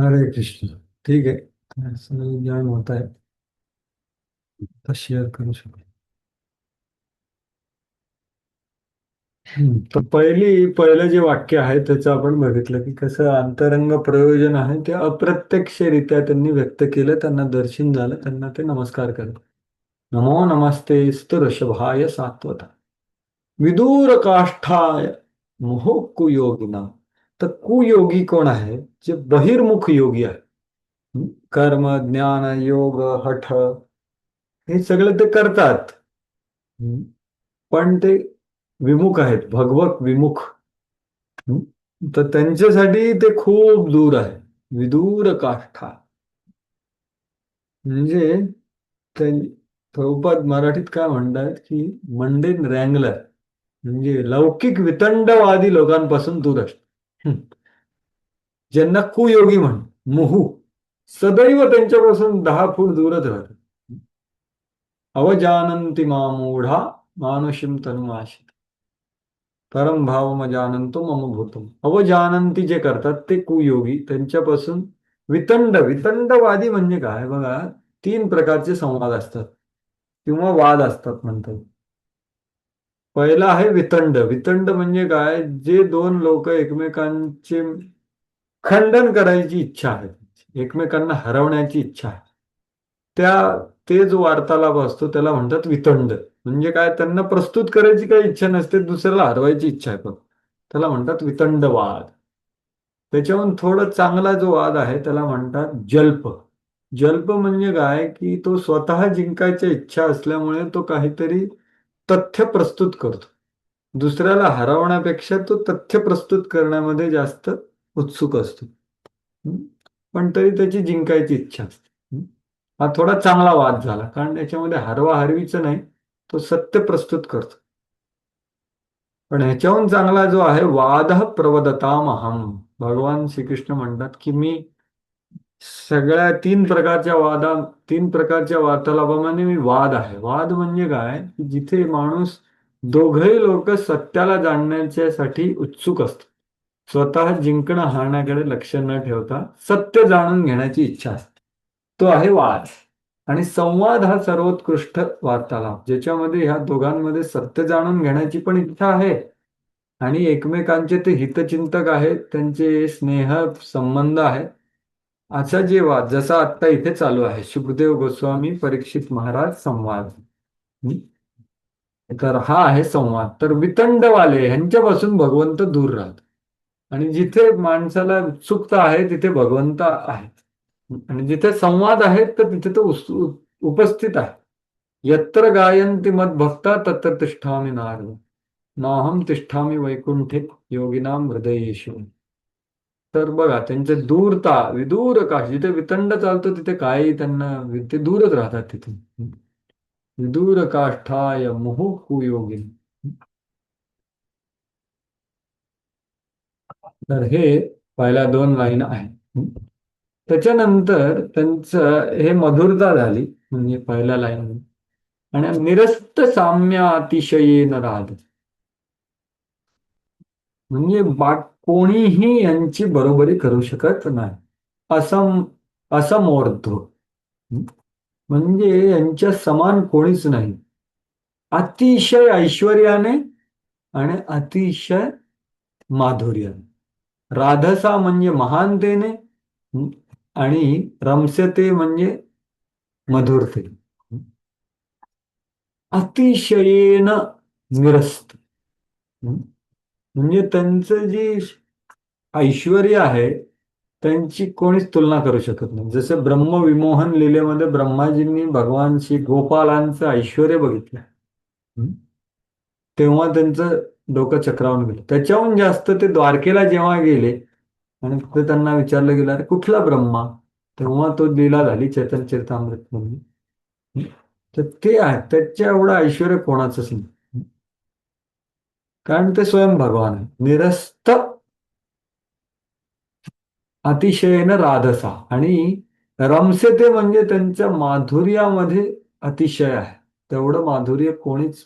हरे कृष्ण. ठीक आहे, असं ज्ञान होत आहे तर शेअर करू शकतो. तर पहिलं जे वाक्य आहे त्याचं आपण बघितलं की कसं अंतरंग प्रयोजन आहे ते अप्रत्यक्षरित्या त्यांनी व्यक्त केलं, त्यांना दर्शन झालं, त्यांना ते नमस्कार करत. नमो नमस्ते ऋषभाय सात्वता विदूर काष्ठाय मोह कुयोगिना. तर कुयोगी कोण आहे? जे बहिर्मुख योगी आहे. कर्म ज्ञान योग हठ हे सगळं ते करतात. हम्म. पण ते विमुख आहेत, भगवत विमुख. हम्म. तर त्यांच्यासाठी ते खूप दूर आहे. विदूर काष्ठा म्हणजे ते प्रभुपाद मराठीत काय म्हणतात की मंडेन रँगलर, म्हणजे लौकिक वितंडवादी लोकांपासून दूर असत. ज्यांना कुयोगी म्हण, मुहू, सदैव त्यांच्यापासून 10 फूट दूरच राहतात. अवजानंती मामूढा मानुषीम तनुमाशी परम भाव जानंतो मम भूतम. अवजानंती जे करतात ते कुयोगी, त्यांच्यापासून वितंडवादी म्हणजे काय बघा. 3 प्रकारचे संवाद असतात किंवा वाद असतात म्हणतात. पहिला आहे वितंड. वितंड म्हणजे काय? जे दोन लोक एकमेकांचे खंडन करायची इच्छा आहे, एकमेकांना हरवण्याची इच्छा आहे, त्या ते जो वार्तालाप असतो त्याला म्हणतात वितंड. म्हणजे काय? त्यांना प्रस्तुत करायची काही इच्छा नसते, दुसऱ्याला हरवायची इच्छा आहे पण त्याला म्हणतात वितंडवाद. त्याच्याहून थोडं चांगला जो वाद आहे त्याला म्हणतात जल्प. जल्प म्हणजे काय की तो स्वतः जिंकायच्या इच्छा असल्यामुळे तो काहीतरी तथ्य प्रस्तुत करतो. दुसऱ्याला हरवण्यापेक्षा तो तथ्य प्रस्तुत करण्यामध्ये जास्त उत्सुक असतो. हं? पण तरी त्याची जिंकायची इच्छा असते. हा थोडा चांगला वाद झाला कारण याच्यामध्ये हरवा-हरवीचं नाही, तो सत्य प्रस्तुत करतो. पण ह्याच्याहून चांगला जो आहे वाद प्रवदतामहम. भगवान श्रीकृष्ण म्हणतात की मी सगळ्या 3 प्रकारच्या वार्तालापामध्ये मी वाद आहे. वाद म्हणजे काय? की जिथे माणूस, दोघही लोक सत्याला जाणण्याच्यासाठी उत्सुक असतात. स्वतः जिंकणं हारण्याकडे लक्ष न ठेवता सत्य जाणून घेण्याची इच्छा असते. तो आहे वाद. आणि संवाद हा सर्वोत्कृष्ट वार्तालाप, ज्याच्यामध्ये ह्या दोघांमध्ये सत्य जाणून घेण्याची पण इच्छा आहे आणि एकमेकांचे ते हितचिंतक आहेत, त्यांचे स्नेह संबंध आहेत. असा जे वाद जसा आत्ता इथे चालू आहे, शुकदेव गोस्वामी परीक्षित महाराज संवाद. हं? तर हा आहे संवाद. तर वितंडवाले ह्यांच्यापासून भगवंत दूर राहत. आणि जिथे माणसाला उत्सुकता आहे तिथे भगवंत आहे, आणि जिथे संवाद आहेत तर तिथे तो उपस्थित आहे. यत्र गायन्ति मद्भक्ता तत्र तिष्ठामि नारद, नाहम तिष्ठामि वैकुंठे योगिनाम हृदयेषु. तर बघा त्यांचे दूरता, विदूर काश, जिथे वितंड चालतो तिथे काही त्यांना, ते दूरच राहतात तिथे. विदूर काष्ठाय मुहुः कुयोगिनी. तर हे पहिल्या 2 लाईन आहेत. त्याच्यानंतर त्यांचं हे मधुरता झाली म्हणजे पहिल्या लाईन. आणि निरस्त साम्य अतिशयेन राध, म्हणजे कोणीही यांची बरोबरी करू शकत नाही. असम असमोर्ध्व, म्हणजे यांच्या समान कोणीच नाही. अतिशय ऐश्वर्याने आणि अतिशय माधुर्याने. राधसा म्हणजे महानतेने, आणि रमस्यते म्हणजे मधुरते. अतिशयेन निरस्त, म्हणजे त्यांचं जी ऐश्वर्य आहे त्यांची कोणीच तुलना करू शकत नाही. जसं ब्रह्मविमोहन लीलेमध्ये ब्रह्माजींनी भगवान श्री गोपालांचं ऐश्वर्य बघितलं, तेव्हा त्यांचं डोकं चक्रावून गेलं. त्याच्याहून जास्त ते द्वारकेला जेव्हा गेले आणि तिथे त्यांना विचारलं गेलं अरे कुठला ब्रह्मा, तेव्हा तो लीला झाली चैतन्य चरितामृत मध्ये. तर ते आहे, त्याच्या एवढं ऐश्वर्य कोणाचंच नाही, कारण ते स्वयं भगवान आहे. निरस्त अतिशयेन राधसा, आणि रमसे ते म्हणजे त्यांच्या माधुर्यामध्ये अतिशय आहे. तेवढं माधुर्य कोणीच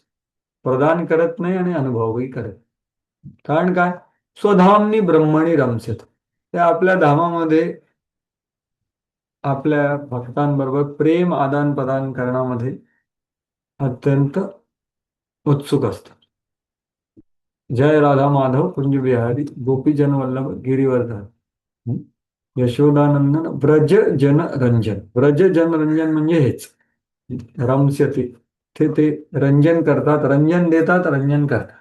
प्रदान करत नाही आणि अनुभवही करत नाही. कारण काय? स्वधामनी ब्रह्मणी रमसेत, ते आपल्या धामामध्ये आपल्या भक्तांबरोबर प्रेम आदान प्रदान करण्यामध्ये अत्यंत उत्सुक असतात. जय राधा माधव कुंज बिहारी गोपीजन वल्लभ गिरिवर्धन. हं? यशोदानंदन व्रज जन रंजन. व्रज जन रंजन म्हणजे हेच रमस्यती. ते रंजन करतात, रंजन देतात, रंजन करतात.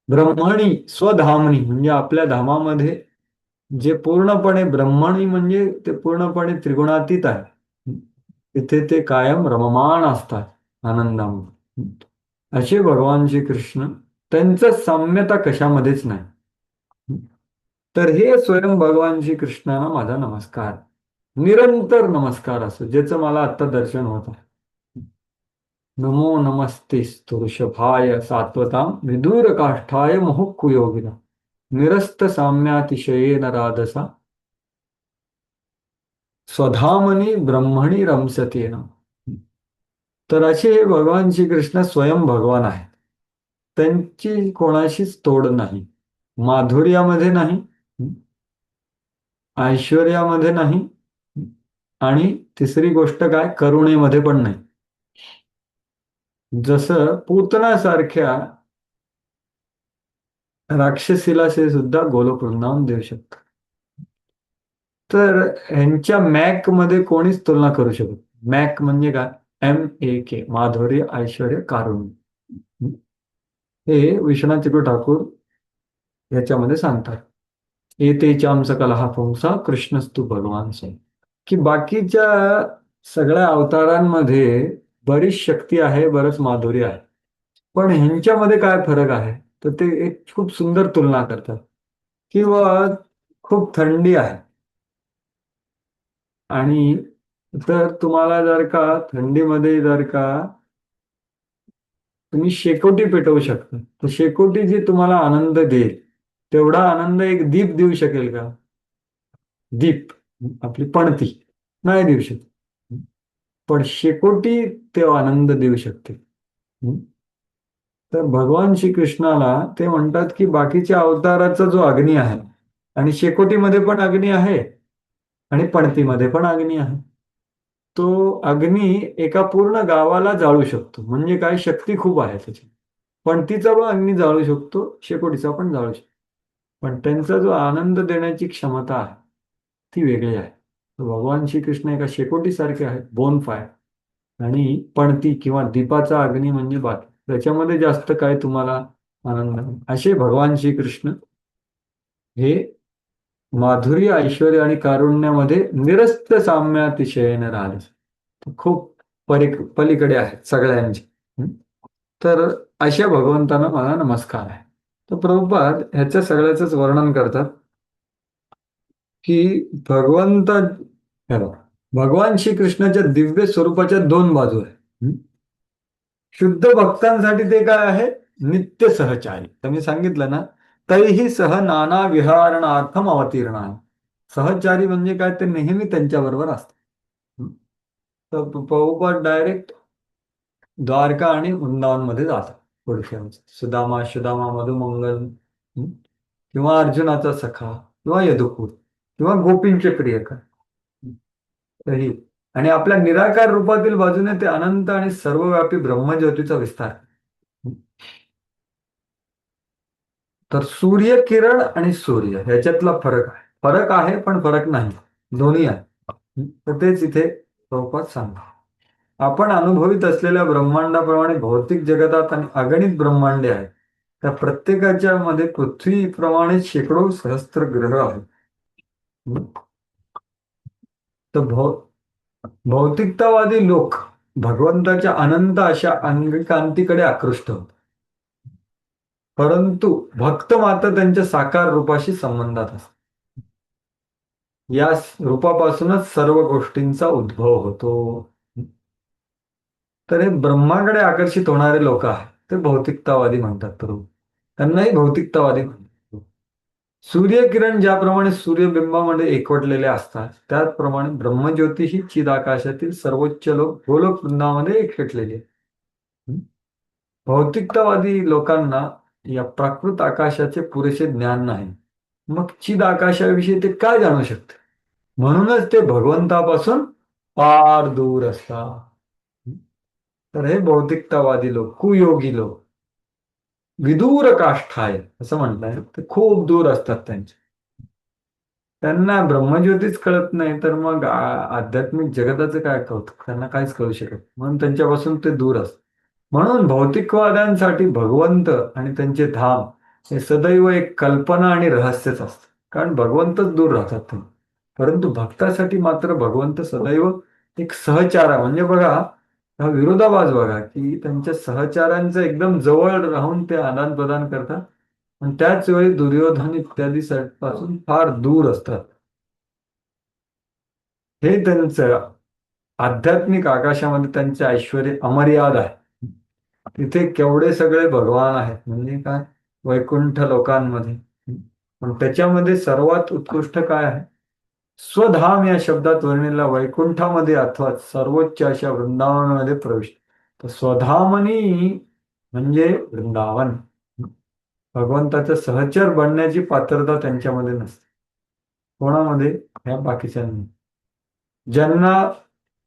ब्रह्मणी स्वधामणी म्हणजे आपल्या धामामध्ये जे पूर्णपणे ब्रह्मणी म्हणजे ते पूर्णपणे त्रिगुणातीत आहे. तिथे ते कायम रममाण असतात आनंदामध्ये. असे भगवान श्रीकृष्ण, त्यांचं साम्यता कशामध्येच नाही. तर हे स्वयं भगवान श्रीकृष्णाला माझा नमस्कार, निरंतर नमस्कार असो, ज्याचं मला आता दर्शन होत आहे. नमो नमस्ते ऋषभाय सात्वतां विदूर काष्ठाय मुहुः निरस्त साम्यातिशयेन राधसा स्वधामनी ब्रह्मणी रमसतेन. तर असे हे भगवान श्रीकृष्ण स्वयं भगवान आहेत. त्यांची कोणाशीच तोड नाही, माधुर्यामध्ये नाही, ऐश्वर्यामध्ये नाही, आणि तिसरी गोष्ट काय, करुणेमध्ये पण नाही. जसं पूतनासारख्या राक्षसीला सुद्धा गोलोक वृंदावन देऊ शकतं. तर ह्यांच्या मॅक मध्ये कोणीच तुलना करू शकत. मॅक म्हणजे काय, MAK, माधुर्य ऐश्वर्य कारुण्य. हे विश्वनाथ ठाकूर याच्यामध्ये सांगतात. एतेचाम सकलहा पुंसा कृष्णस्तु भगवान सम. की बाकीच्या सगळ्या अवतारांमध्ये बरीच शक्ती आहे, बरंच माधुर्य आहे, पण ह्यांच्यामध्ये काय फरक आहे, तर ते एक खूप सुंदर तुलना करतात. किंवा खूप थंडी आहे, आणि तर तुम्हाला जर का थंडीमध्ये जर का तुम्ही शेकोटी पेटवू शकता, तर शेकोटी जी तुम्हाला आनंद देईल तेवढा आनंद एक दीप देऊ शकेल का? दीप, आपली पणती, नाही देऊ शकत. पण शेकोटी ते आनंद देऊ शकते. तर भगवान श्रीकृष्णाला ते म्हणतात की बाकीच्या अवताराचा जो अग्नी आहे, आणि शेकोटीमध्ये पण अग्नी आहे आणि पणतीमध्ये पण अग्नी आहे, तो अग्नी एका पूर्ण गावाला जाळू शकतो. म्हणजे काय, शक्ती खूप आहे त्याची. पणतीचा पण अग्नी जाळू शकतो, शेकोटीचा पण जाळू शकतो. पण त्यांचा जो आनंद देण्याची क्षमता आहे ती वेगळी आहे. तर भगवान श्रीकृष्ण एका शेकोटीसारखे आहेत, बोन फायर. आणि पणती किंवा दीपाचा अग्नी म्हणजे बाकी, त्याच्यामध्ये जास्त काय तुम्हाला आनंद नाही. असे भगवान श्रीकृष्ण हे माधुर्य ऐश्वर्य आणि कारुण्यामध्ये निरस्त साम्यातिशयेने राहिले, खूप पलीकडे आहेत सगळ्यांचे. हं? तर अशा भगवंतांना मला नमस्कार आहे. तर प्रभुपाद ह्याच्या सगळ्याच वर्णन करतात की भगवंत, हे बघा, भगवान श्रीकृष्णाच्या दिव्य स्वरूपाच्या दोन बाजू आहेत. शुद्ध भक्तांसाठी ते काय आहे, नित्य सहचारी. तर मी सांगितलं ना, तरीही सह नाना विहारणार्थम अवतीर्ण आहे. सहचारी म्हणजे काय, ते नेहमी त्यांच्याबरोबर असतात. तर प्रभुपाद डायरेक्ट द्वारका आणि वृंदावन मध्ये जातात. पुढच्या सुदामा सुदामा मधुमंगल, किंवा अर्जुनाचा सखा, किंवा यदुकुल, किंवा गोपींचे प्रियकर. तरी आणि आपल्या निराकार रूपातील बाजूने ते अनंत आणि सर्वव्यापी ब्रह्मज्योतीचा विस्तार. तर सूर्य किरण आणि सूर्य ह्याच्यातला फरक आहे. फरक आहे पण फरक नाही, दोन्ही आहे. तर तेच इथे प्रभुपाद सांगतात. आपण अनुभवित असलेल्या ब्रह्मांडाप्रमाणे भौतिक जगतात आणि अगणित ब्रह्मांडे आहेत. त्या प्रत्येकाच्या मध्ये पृथ्वीप्रमाणे शेकडो सहस्त्र ग्रह आहेत. तर भौतिकतावादी लोक भगवंताच्या अनंत अशा अंगकांतीकडे आकृष्ट होत, परंतु भक्त मात्र त्यांच्या साकार रूपाशी संबंधात असतात. या रूपापासूनच सर्व गोष्टींचा उद्भव होतो. तर हे ब्रह्माकडे आकर्षित होणारे लोक आहेत, ते भौतिकतावादी म्हणतात. प्रभू त्यांनाही भौतिकतावादी म्हणतात. सूर्यकिरण ज्याप्रमाणे सूर्यबिंबामध्ये एकवटलेले असतात, त्याचप्रमाणे ब्रह्मज्योती ही चिदाकाशातील सर्वोच्च लोक गोलोक वृंदामध्ये एकवटलेली आहे. भौतिकतावादी लोकांना या प्राकृत आकाशाचे पुरेसे ज्ञान नाही, मग चिद आकाशाविषयी ते काय जाणू शकते? म्हणूनच ते भगवंतापासून फार दूर असतात. तर हे भौतिकतावादी लोक, कुयोगी लोक, विदूर काष्ठाय असं म्हणताय, ते खूप दूर असतात त्यांचे. त्यांना ब्रह्मज्योतीच कळत नाही तर मग आध्यात्मिक जगताचं काय कौतुक, त्यांना काहीच कळू शकत नाही. म्हणून त्यांच्यापासून ते दूर असतात. म्हणून भौतिकवाद्यांसाठी भगवंत आणि त्यांचे धाम हे सदैव एक कल्पना आणि रहस्यच असतं, कारण भगवंतच दूर राहतात ते. परंतु भक्तासाठी मात्र भगवंत सदैव एक सहचारा, म्हणजे बघा हा विरोधाभास बघा, की त्यांच्या सहचारांचं एकदम जवळ राहून ते आदान प्रदान करतात आणि त्याच वेळी दुर्योधन इत्यादी पासून फार दूर असतात. हे त्यांचं आध्यात्मिक आकाशामध्ये त्यांचे ऐश्वर अमर्याद आहे. तिथे केवढे सगळे भगवान आहेत, म्हणजे काय, वैकुंठ लोकांमध्ये. पण त्याच्यामध्ये सर्वात उत्कृष्ट काय आहे, स्वधाम या शब्दात वर्णिलेला वैकुंठामध्ये अथवा सर्वोच्च अशा वृंदावनामध्ये प्रवेश. तर स्वधामनी म्हणजे वृंदावन. भगवंताचं सहचर बनण्याची पात्रता त्यांच्यामध्ये नसते. कोणामध्ये, ह्या बाकीच्यांनी. ज्यांना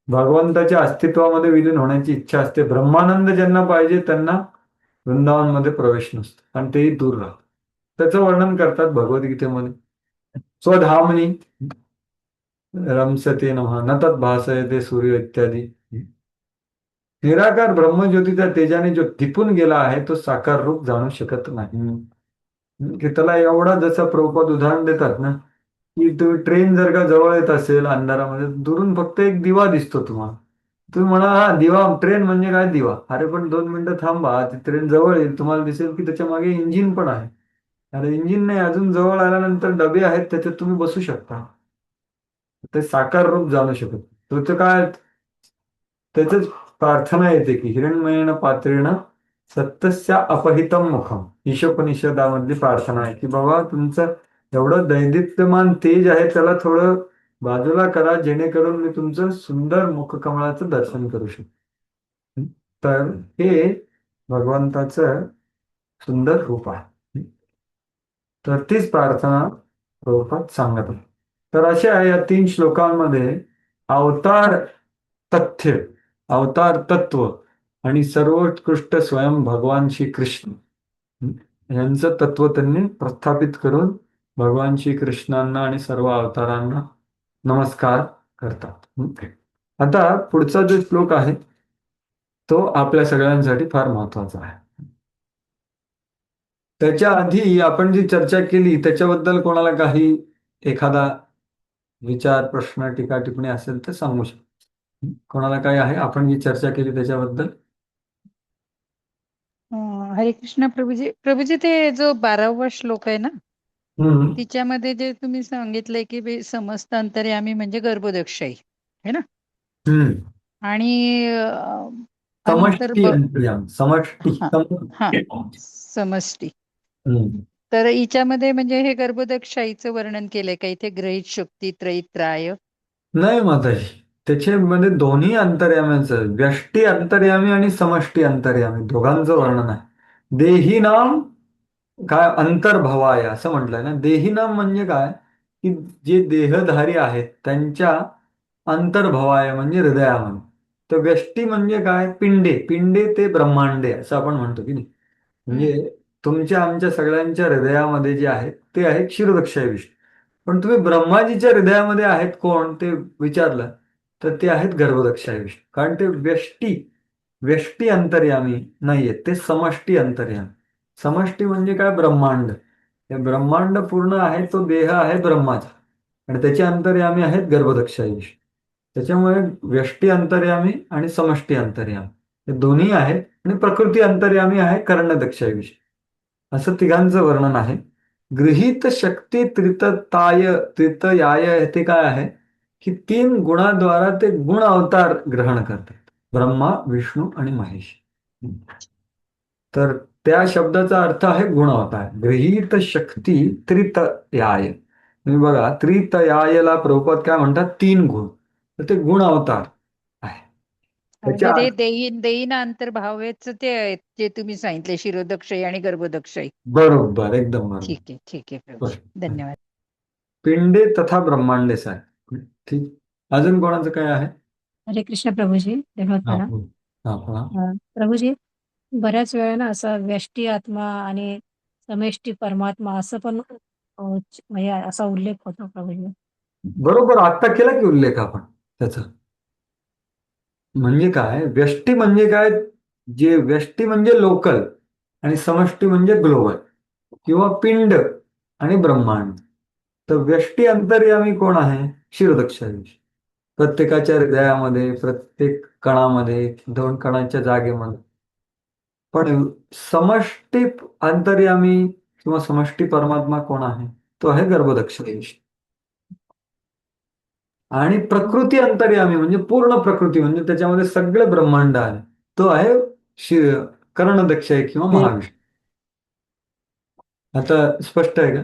भगवंताच्या अस्तित्वामध्ये विलीन होण्याची इच्छा असते, ब्रह्मानंद ज्यांना पाहिजे, त्यांना वृंदावनमध्ये प्रवेश नसतो आणि तेही दूर राहतात. त्याचं वर्णन करतात भगवद्गीतेमध्ये. स्वधामनी रमसते नमः न तत् भासयते सूर्य इत्यादी. निराकार ब्रह्मज्योतीच्या तेजाने जो दिपून गेला आहे तो साकार रूप जाणू शकत नाही. की त्याला एवढा, जसं प्रभुपाद उदाहरण देतात ना, की तुम्ही ट्रेन जर का जवळ येत असेल अंधारामध्ये, दुरून फक्त एक दिवा दिसतो तुम्हाला. तुम्ही म्हणा हा दिवा, ट्रेन म्हणजे काय दिवा, अरे पण 2 मिनिटं थांबा, ती ट्रेन जवळ येईल, तुम्हाला दिसेल की त्याच्या मागे इंजिन पण आहे. अरे इंजिन नाही, अजून जवळ आल्यानंतर डबे आहेत त्याच्यात तुम्ही बसू शकता. ते साकार रूप जाणू शकत. तो काय, त्याच प्रार्थना येते की हिरण्मयेन पात्रेण सत्यस्या अपहितम मुखम. ईशोपनिषदामधली प्रार्थना आहे की बाबा तुमचं एवढं दैदिप्यमान तेज आहे, त्याला थोडं बाजूला करा, जेणेकरून मी तुमचं सुंदर मुखकमळाचं दर्शन करू शकतो. तर हे भगवंताचं सुंदर रूप आहे. तर तीच प्रार्थना प्रभुपाद सांगत आहे. तर अशा या 3 श्लोकांमध्ये अवतार तथ्य, अवतार तत्व आणि सर्वोत्कृष्ट स्वयं भगवान श्री कृष्ण यांचं तत्व त्यांनी प्रस्थापित करून भगवान श्री कृष्णांना आणि सर्व अवतारांना नमस्कार करतात. आता पुढचा जो श्लोक आहे तो आपल्या सगळ्यांसाठी फार महत्वाचा आहे. त्याच्या आधी आपण जी चर्चा केली त्याच्याबद्दल कोणाला काही एखादा विचार, प्रश्न, टीका, टिप्पणी असेल तर सांगू शकतो. कोणाला काय आहे, आपण जी चर्चा केली त्याच्याबद्दल? हरे कृष्ण प्रभूजी. प्रभूजी, ते जो 12वा श्लोक आहे ना, हम्म. तिच्यामध्ये जे तुम्ही सांगितलंय की समस्त अंतर्यामी म्हणजे गर्भोदक्षाई है ना, हम्म. आणि अंतर समष्टी अंतर्यामी, समष्टी हा हा समष्टी. हम्म. तर हिच्यामध्ये म्हणजे हे गर्भोदक्षाईचं वर्णन केलंय का इथे? ग्रहित शक्ती त्रयीत्राय. नाही माताजी, त्याच्यामध्ये दोन्ही अंतर्याम्यांचं, व्यष्टी अंतर्यामी आणि समष्टी अंतर्यामी दोघांचं वर्णन आहे. देही नाम काय अंतर्भवाय असं म्हटलंय ना. देही नाम म्हणजे काय, की जे देहधारी आहेत त्यांच्या अंतर्भवाय म्हणजे हृदयामध्ये. तर व्यष्टी म्हणजे काय, पिंडे, पिंडे ते ब्रह्मांडे असं आपण म्हणतो की नाही. हम्म म्हणजे तुमच्या आमच्या सगळ्यांच्या हृदयामध्ये जे आहेत ते आहेत क्षीरदक्षय विष्णू. पण तुम्ही ब्रह्माजीच्या हृदयामध्ये आहेत कोण ते विचारलं तर ते आहेत गर्भदक्षाय विष्णू. कारण ते व्यष्टी, व्यष्टी अंतर्यामी नाहीयेत, ते समष्टी अंतर्यामी. समष्टी म्हणजे काय, ब्रह्मांड. हे ब्रह्मांड पूर्ण आहे, तो देह आहे ब्रह्माचा आणि त्याचे अंतर्यामी आहेत गर्भदक्षाय विष्णू. त्याच्यामुळे व्यष्टी अंतर्यामी आणि समष्टी अंतर्यामी हे दोन्ही आहेत आणि प्रकृती अंतर्यामी आहे कर्णदक्षाय विष्णू. असं तिघांचं वर्णन आहे. गृहीत शक्ती त्रितताय, त्रितयाय ते काय आहे, की 3 गुणाद्वारा ते गुण अवतार ग्रहण करतात, ब्रह्मा, विष्णू आणि महेश. तर त्या शब्दाचा अर्थ आहे गुण अवतार. गृहीत शक्ती त्रितयाय. तुम्ही बघा, त्रितयायला प्रभुपाद काय म्हणतात, 3 गुण. तर ते गुण अवतार आहे. म्हणजे त्याच्या ते देईन अंतर्भावेच ते आहेत जे तुम्ही सांगितले, शिरोदक्षाई आणि गर्भोदक्षाई. बरोबर, एकदम बरोबर. ठीक आहे, ठीक आहे प्रभूजी, स्पष्ट. धन्यवाद. पिंडे तथा ब्रह्मांडे साहेब. ठीक. अजून कोणाचं काय आहे? हरे कृष्ण प्रभूजी, धन्यवाद हा प्रणाम. बोल. हा बोला. प्रभूजी, बऱ्याच वेळा ना असं व्यष्टी आत्मा आणि समेष्टी परमात्मा असं पण म्हणजे असा उल्लेख होतो प्रभूजी. बरोबर, आत्ता केला की उल्लेख आपण त्याचा. म्हणजे काय, व्यष्टी म्हणजे काय, जे व्यष्टी म्हणजे लोकल आणि समष्टी म्हणजे ग्लोबल किंवा पिंड आणि ब्रह्मांड. तर व्यष्टी अंतर्यामी कोण आहे? क्षीरदक्षाधीश. प्रत्येकाच्या हृदयामध्ये, प्रत्येक कणामध्ये, 2 कणांच्या जागेमध्ये. पण समष्टी अंतर्यामी किंवा समष्टी परमात्मा कोण आहे? तो आहे गर्भदक्षिणेश. आणि प्रकृती अंतर्यामी म्हणजे पूर्ण प्रकृती, म्हणजे त्याच्यामध्ये सगळे ब्रह्मांड आहे, तो आहे कर्णदक्षय किंवा महाविष्णू. आता स्पष्ट आहे का?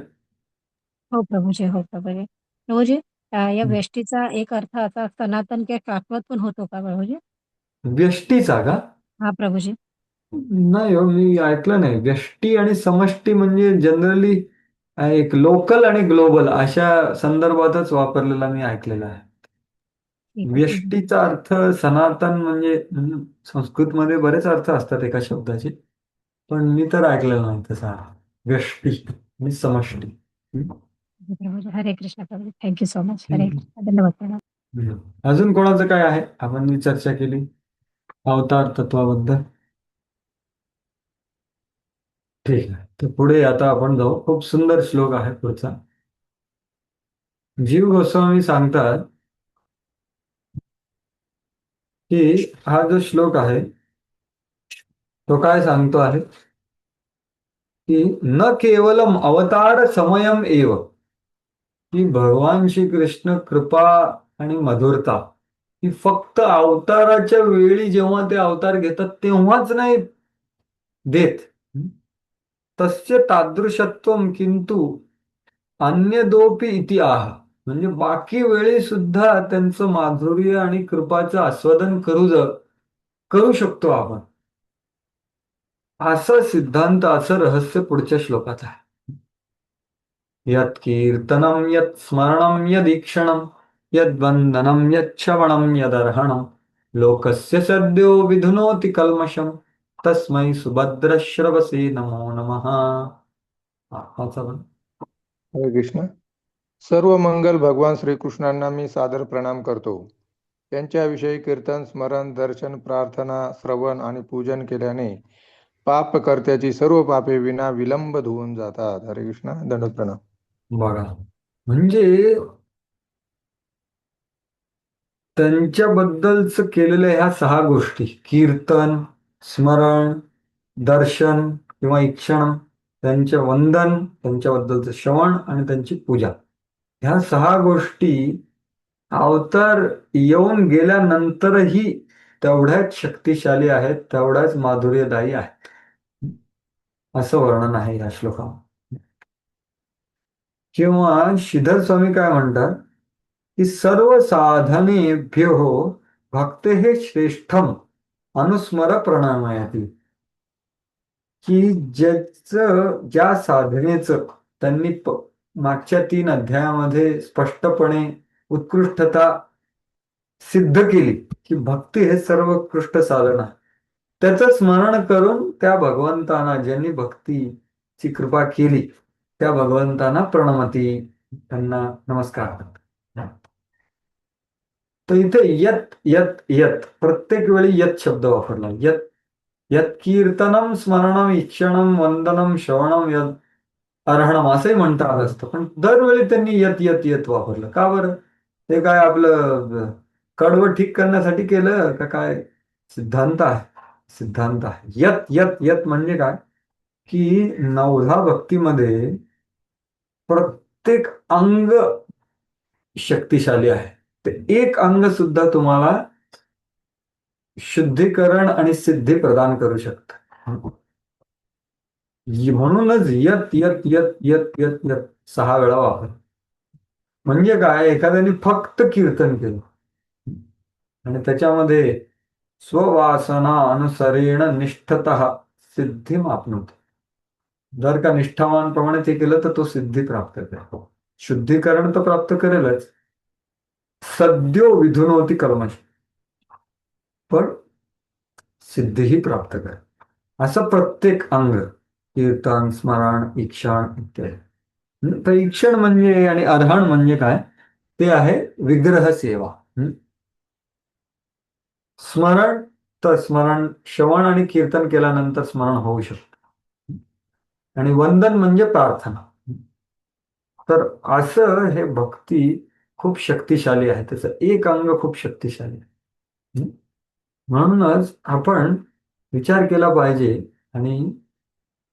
हो प्रभूजी, हो प्रभूजी. प्रभूजी, या व्यष्टीचा एक अर्थ असा सनातन किंवा शाश्वत पण होतो का प्रभूजी? व्यष्टीचा का? हा प्रभूजी. नाही हो, मी ऐकलं नाही. व्यष्टी आणि समष्टी म्हणजे जनरली एक लोकल आणि ग्लोबल अशा संदर्भातच वापरलेला मी ऐकलेला आहे. ठीक आहे, ठीक आहे. व्यष्टीचा अर्थ सनातन म्हणजे संस्कृतमध्ये बरेच अर्थ असतात एका शब्दाचे, पण मी तर ऐकलेलं नाही तसा व्यष्टी आणि समष्टी. प्रभूजी, हरे Krishna Prabhuji. Thank you so much. हरे कृष्ण, धन्यवाद प्रणाम. अजून कोणाचं काय आहे? आपण जी चर्चा केली अवतार तत्वाबद्दल. ठीक आहे, तर पुढे आता आपण जाऊ. खूप सुंदर श्लोक आहे पुढचा. जीव गोस्वामी सांगतात की हा जो श्लोक आहे तो काय सांगतो आहे की न केवलम अवतार समयम एव, की भगवान श्री कृष्ण कृपा आणि मधुरता ही फक्त अवताराच्या वेळी जेव्हा ते अवतार घेतात तेव्हाच नाही देत. तस्य तादृशत्वम किंतु अन्य दोपी इति आह, म्हणजे बाकी वेळी सुद्धा त्यांचं माधुर्य आणि कृपाचं आस्वादन करू शकतो आपण. असं सिद्धांत, असं रहस्य पुढच्या श्लोकात आहे. यत् कीर्तनम यत् स्मरणम यदीक्षणम यद्वंदनम यच्छवणम यदर्हणम लोकस्य सद्यो विधुनोति कल्मषम तस्मै सुभद्रश्रवसे नमो नमः. वाचा पण. हरे कृष्ण. सर्व मंगल भगवान श्रीकृष्णांना मी सादर प्रणाम करतो. त्यांच्याविषयी कीर्तन, स्मरण, दर्शन, प्रार्थना, श्रवण आणि पूजन केल्याने पापकर्त्याची सर्व पापे विना विलंब धुवून जातात. हरे कृष्ण, दंडवत प्रणाम. बघा, म्हणजे त्यांच्याबद्दलच केलेल्या ह्या 6 गोष्टी, कीर्तन, स्मरण, दर्शन किंवा ईक्षण, त्यांचे वंदन, त्यांच्याबद्दलचं श्रवण आणि त्यांची पूजा, ह्या 6 गोष्टी अवतार येऊन गेल्यानंतरही तेवढ्याच शक्तिशाली आहेत, तेवढ्याच माधुर्यदायी आहेत, असं वर्णन आहे या श्लोकात. किंवा श्रीधर स्वामी काय म्हणतात की सर्व साधनेभ्यो भक्ते हे श्रेष्ठम अनुस्मर प्रणमयाती, की ज्या साधनेचं त्यांनी मागच्या 3 अध्यायामध्ये स्पष्टपणे उत्कृष्टता सिद्ध केली, की भक्ती हे सर्वोत्कृष्ट साधन आहे, त्याचं स्मरण करून त्या भगवंतांना, ज्यांनी भक्तीची कृपा केली त्या भगवंतांना प्रणमती, त्यांना नमस्कार करतात. तर इथे यत यत यत प्रत्येक वेळी यत शब्द वापरला. यत यत कीर्तनम स्मरणम ईक्षणम वंदनम श्रवणम यत अर्हणम असंही म्हणता आलं असतं, पण दरवेळी त्यांनी यत यत यत वापरलं का बरं? ते काय आपलं कडवं ठीक करण्यासाठी केलं का काय? सिद्धांत आहे, सिद्धांत आहे. यत यत यत म्हणजे काय की 9 भक्तीमध्ये प्रत्येक अंग शक्तिशाली आहे. ते एक अंग सुद्धा तुम्हाला शुद्धीकरण आणि सिद्धी प्रदान करू शकतं. म्हणूनच यत यत यत यत यत यत 6 वेळा वापर. म्हणजे काय, एखाद्याने फक्त कीर्तन केलं आणि त्याच्यामध्ये स्ववासना अनुसरेण निष्ठतः सिद्धी आपणूत, जर का निष्ठावानप्रमाणे ते केलं तर तो सिद्धी प्राप्त करेल, शुद्धीकरण तर प्राप्त करेलच. सद्यो विधुनोती कर्मश, पण सिद्धीही प्राप्त करेल. असं प्रत्येक अंग, कीर्तन, स्मरण, ईक्षण इत्यादी. तर ईक्षण म्हणजे आणि अर्हण म्हणजे काय? ते आहे विग्रह सेवा. स्मरण, तर स्मरण श्रवण आणि कीर्तन केल्यानंतर स्मरण होऊ शकतं. आणि वंदन म्हणजे प्रार्थना. तर असं हे भक्ती खूप शक्तिशाली आहे. त्याचं एक अंग खूप शक्तिशाली आहे. म्हणूनच आपण विचार केला पाहिजे आणि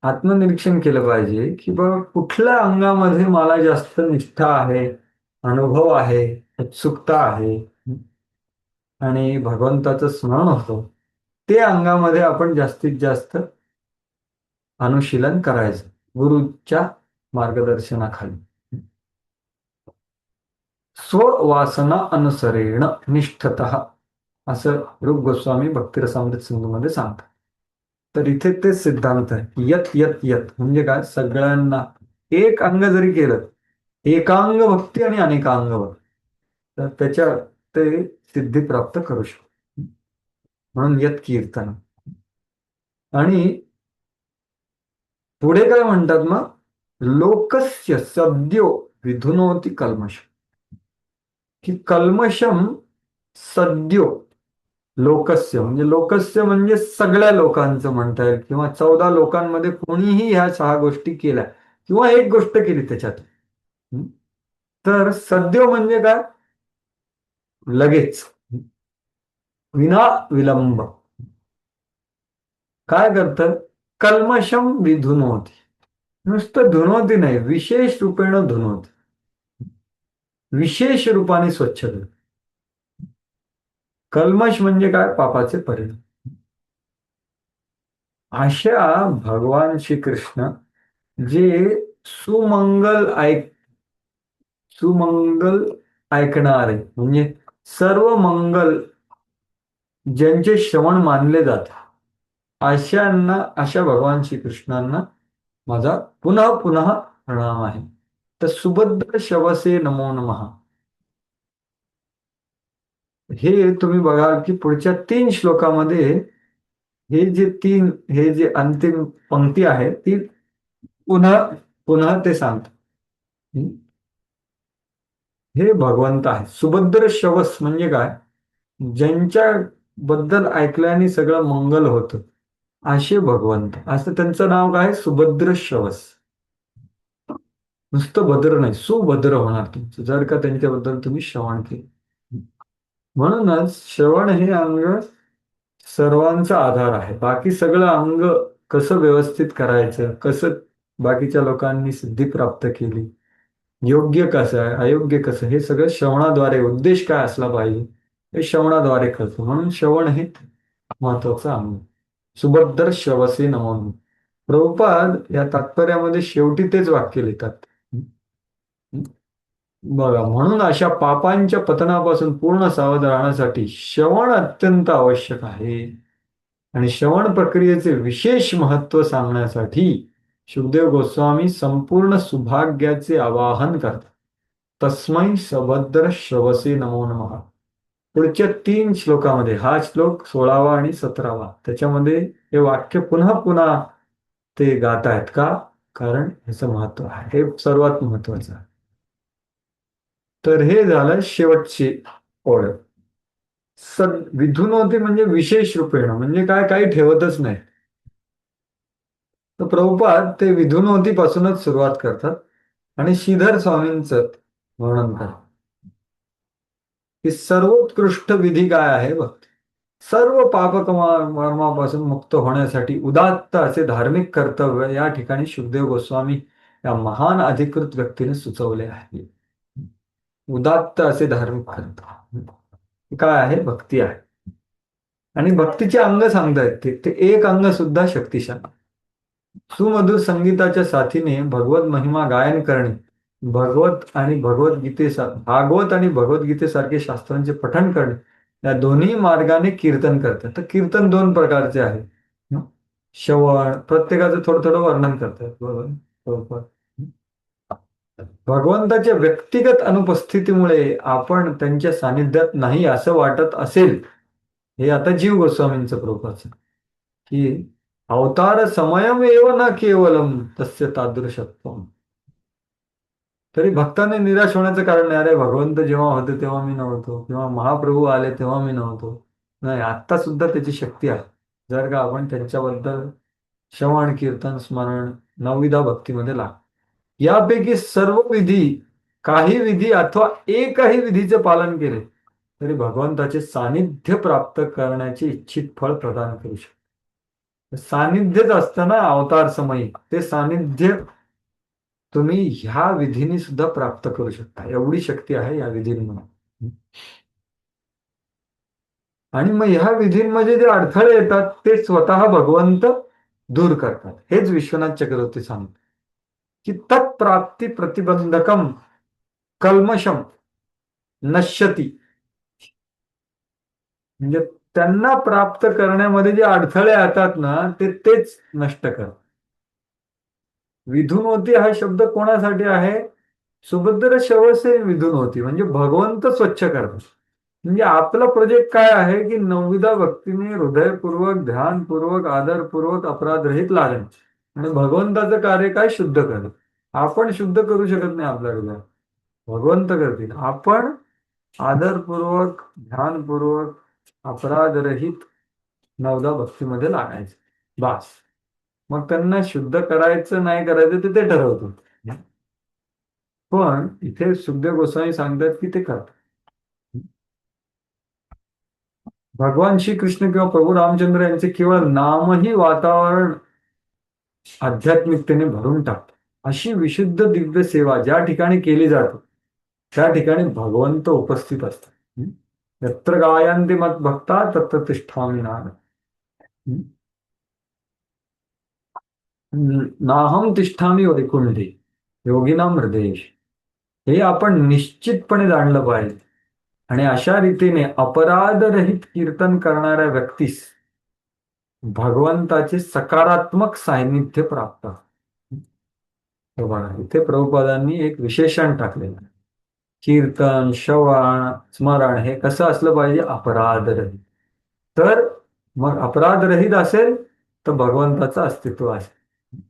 आत्मनिरीक्षण केलं पाहिजे की बाबा कुठल्या अंगामध्ये मला जास्त निष्ठा आहे, अनुभव आहे, उत्सुकता आहे आणि भगवंताचं स्मरण होतं, ते अंगामध्ये आपण जास्तीत जास्त अनुशीलन करायचं गुरुच्या मार्गदर्शनाखाली. स्ववासना अनुसरेण निष्ठतः, असं रूप गोस्वामी भक्तिरसामृत सिंधूमध्ये सांगतात. तर इथे तेच सिद्धांत आहे. यत यत यत म्हणजे काय? सगळ्यांना एक अंग जरी केलं, एकांग भक्ती आणि अनेकांग भक्ती, तर त्याच्या ते सिद्धी प्राप्त करू शकतो. म्हणून यत कीर्तन. आणि पुढे काय म्हणतात मग? लोकस्य सद्यो विधुनोती कल्मष, की कल्मषम सद्यो लोकस्य, म्हणजे लोकस्य म्हणजे सगळ्या लोकांचं म्हणता येईल, किंवा 14 लोकांमध्ये कोणीही ह्या 6 गोष्टी केल्या किंवा एक गोष्ट केली त्याच्यात. तर सद्यो म्हणजे काय? लगेच, विना विलंब. काय करतं? कल्मषम विधुनोती. नुसतं धुनोती नाही, विशेष रूपेण धुनोती, विशेष रूपाने स्वच्छ करतं. कल्मष म्हणजे काय? पापाचे परिणाम. अशा भगवान श्रीकृष्ण जे सुमंगल ऐकणारे, म्हणजे सर्व मंगल ज्यांचे श्रवण मानले जाते, अशा भगवान श्रीकृष्णांना माझा पुन्हा पुन्हा प्रणाम आहे. तर सुभद्र शवसे नमो नमः, हे तुम्ही बघाल की पुढच्या 3 श्लोकामध्ये हे जे अंतिम पंक्ती आहे ती पुन्हा पुन्हा ते सांगतात. हे भगवंत आहे. सुभद्र शवस म्हणजे काय? ज्यांच्या बद्दल ऐकल्याने सगळं मंगल होतं, असे भगवंत. असं त्यांचं नाव काय? सुभद्र शवस. नुसतं भद्र नाही, सुभद्र होणार तुमचं जर का त्यांच्याबद्दल तुम्ही श्रवण केलं. म्हणूनच श्रवण हे अंग सर्वांचा आधार आहे. बाकी सगळं अंग कसं व्यवस्थित करायचं, कसं बाकीच्या लोकांनी सिद्धी प्राप्त केली, योग्य कसं आहे, अयोग्य कसं, हे सगळं श्रवणाद्वारे, उद्देश काय असला पाहिजे हे श्रवणाद्वारे करतो. म्हणून श्रवण हे महत्वाचं अंग. सुभद्र श्रवसे नमो. प्रभुपाद या तात्पर्यामध्ये शेवटी तेच वाक्य लिहितात बघा. म्हणून अशा पापांच्या पतनापासून पूर्ण सावध राहण्यासाठी श्रवण अत्यंत आवश्यक आहे. आणि श्रवण प्रक्रियेचे विशेष महत्व सांगण्यासाठी शुकदेव गोस्वामी संपूर्ण सुभाग्याचे आवाहन करतात. तस्मै सभद्र श्रवसे नमो नमः. पुढच्या 3 श्लोकामध्ये, हा श्लोक 16वा आणि 17वा, त्याच्यामध्ये हे वाक्य पुन्हा पुन्हा ते गात आहेत. का? कारण ह्याचं महत्व आहे, हे सर्वात महत्वाचं आहे. तर हे झालं शेवटची ओळ. विधुनोती म्हणजे विशेष रूपेण, म्हणजे काय? काही ठेवतच नाही. तर प्रभुपाद ते विधुनोतीपासूनच सुरुवात करतात आणि श्रीधर स्वामींचं वर्णन करतात की सर्वोत्कृष्ट विधी काय आहे बघ. सर्व पापकर्मापासून मुक्त होण्यासाठी उदात्त असे धार्मिक कर्तव्य या ठिकाणी शुकदेव गोस्वामी या महान अधिकृत व्यक्तीने सुचवले आहे. उदात्त असे धार्मिक कर्तव्य काय आहे? भक्ती आहे. आणि भक्तीचे अंग सांगतायत ते एक अंग सुद्धा शक्तिशाली. सुमधुर संगीताच्या साथीने भगवत महिमा गायन करणे, भागवत आणि भगवद्गीतेसारखे शास्त्रांचे पठण करणे, या दोन्ही मार्गाने कीर्तन करतात. तर कीर्तन 2 प्रकारचे आहे. श्रवण, प्रत्येकाचं थोडं थोडं वर्णन करतात. बरोबर. भगवंताच्या व्यक्तिगत अनुपस्थितीमुळे आपण त्यांच्या सानिध्यात नाही असं वाटत असेल हे आता जीव गोस्वामींचं प्रभुपाचं, की अवतार समयमेव न केवलम तस्य तादृशत्वम. तरी भक्ताने निराश होण्याचं कारण नाही, अरे भगवंत जेव्हा होते तेव्हा मी नव्हतो, किंवा महाप्रभू आले तेव्हा मी नव्हतो. नाही, आता सुद्धा त्याची शक्ती आहे, जर का आपण त्यांच्याबद्दल श्रवण कीर्तन स्मरण नवविधा भक्तीमध्ये लाग. यापैकी सर्व विधी, काही विधी अथवा एकही विधीचे पालन केले तरी भगवंताचे सानिध्य प्राप्त करण्याचे इच्छित फळ प्रदान करू शकते. सानिध्यच असतं ना अवतार समयी, ते सानिध्य तुम्ही ह्या विधीने सुद्धा प्राप्त करू शकता, एवढी शक्ती आहे या विधींमध्ये. आणि मग ह्या विधींमध्ये जे अडथळे येतात ते स्वतः भगवंत दूर करतात. हेच विश्वनाथ चक्रवर्ती सांगतात की तत्प्राप्ती प्रतिबंधकम कल्मशम नश्यती. म्हणजे त्यांना प्राप्त करण्यामध्ये जे अडथळे येतात ना तेच नष्ट करतात. विधुनोती हा शब्द कोणासाठी आहे? सुभद्र शवसे विधुनोती, म्हणजे भगवंत स्वच्छ करतात. म्हणजे आपला प्रोजेक्ट काय आहे की नवविधा भक्तीने हृदयपूर्वक ध्यानपूर्वक आदरपूर्वक अपराधरहित लागणे, आणि भगवंताचं कार्य काय? शुद्ध करणं. आपण शुद्ध करू शकत नाही आपल्या हृदय, भगवंत करतील. आपण आदरपूर्वक ध्यानपूर्वक अपराधरहित नवदा भक्तीमध्ये लागायचं, बास. मग त्यांना शुद्ध करायचं नाही करायचं ते ठरवतो. पण इथे सुखदेव गोस्वामी सांगतात की ते करतात. भगवान श्रीकृष्ण किंवा प्रभू रामचंद्र यांचे केवळ नामही वातावरण आध्यात्मिकतेने भरून टाकतो. अशी विशुद्ध दिव्य सेवा ज्या ठिकाणी केली जाते त्या ठिकाणी भगवंत उपस्थित असतात. यत्र गायन्ति मत भक्ता तत्र तिष्ठामि नाम. नाहम तिष्ठामि वैकुंठे योगिनाम हृदयेश. हे आपण निश्चितपणे जाणलं पाहिजे. आणि अशा रीतीने अपराधरहित कीर्तन करणाऱ्या व्यक्तीस भगवंताचे सकारात्मक सान्निध्य प्राप्त. इथे प्रभुपादांनी एक विशेषण टाकलेलं आहे. कीर्तन श्रवण स्मरण हे कसं असलं पाहिजे? अपराधरहित. तर मग अपराधरहित असेल तर भगवंताचं अस्तित्व असेल.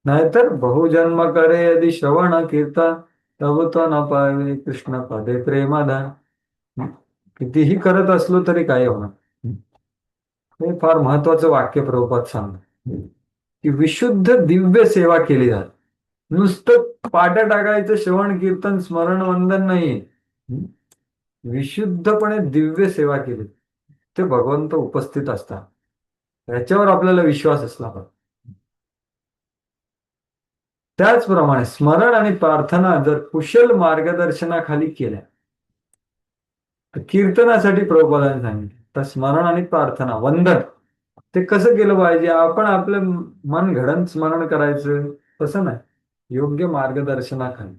नाहीतर बहुजन्म करे यदि श्रवण कीर्तन तब तो न पावे कृष्ण पदे प्रेमधन. कितीही करत असलो तरी काय होणार. हे फार महत्वाचं वाक्य प्रभुपाद सांगतात की विशुद्ध दिव्य सेवा केली जाते. नुसतं पाट्या टाकायचं श्रवण कीर्तन स्मरण वंदन नाही, विशुद्धपणे दिव्य सेवा केली ते भगवंत उपस्थित असतात. याच्यावर आपल्याला विश्वास असला पाहिजे. त्याचप्रमाणे स्मरण आणि प्रार्थना जर कुशल मार्गदर्शनाखाली केल्या तर कीर्तनासाठी प्रभुपादांनी सांगितलं तर स्मरण आणि प्रार्थना वंदन ते कसं केलं पाहिजे? आपण आपलं मन घडण स्मरण करायचं तसं नाही, योग्य मार्गदर्शनाखाली.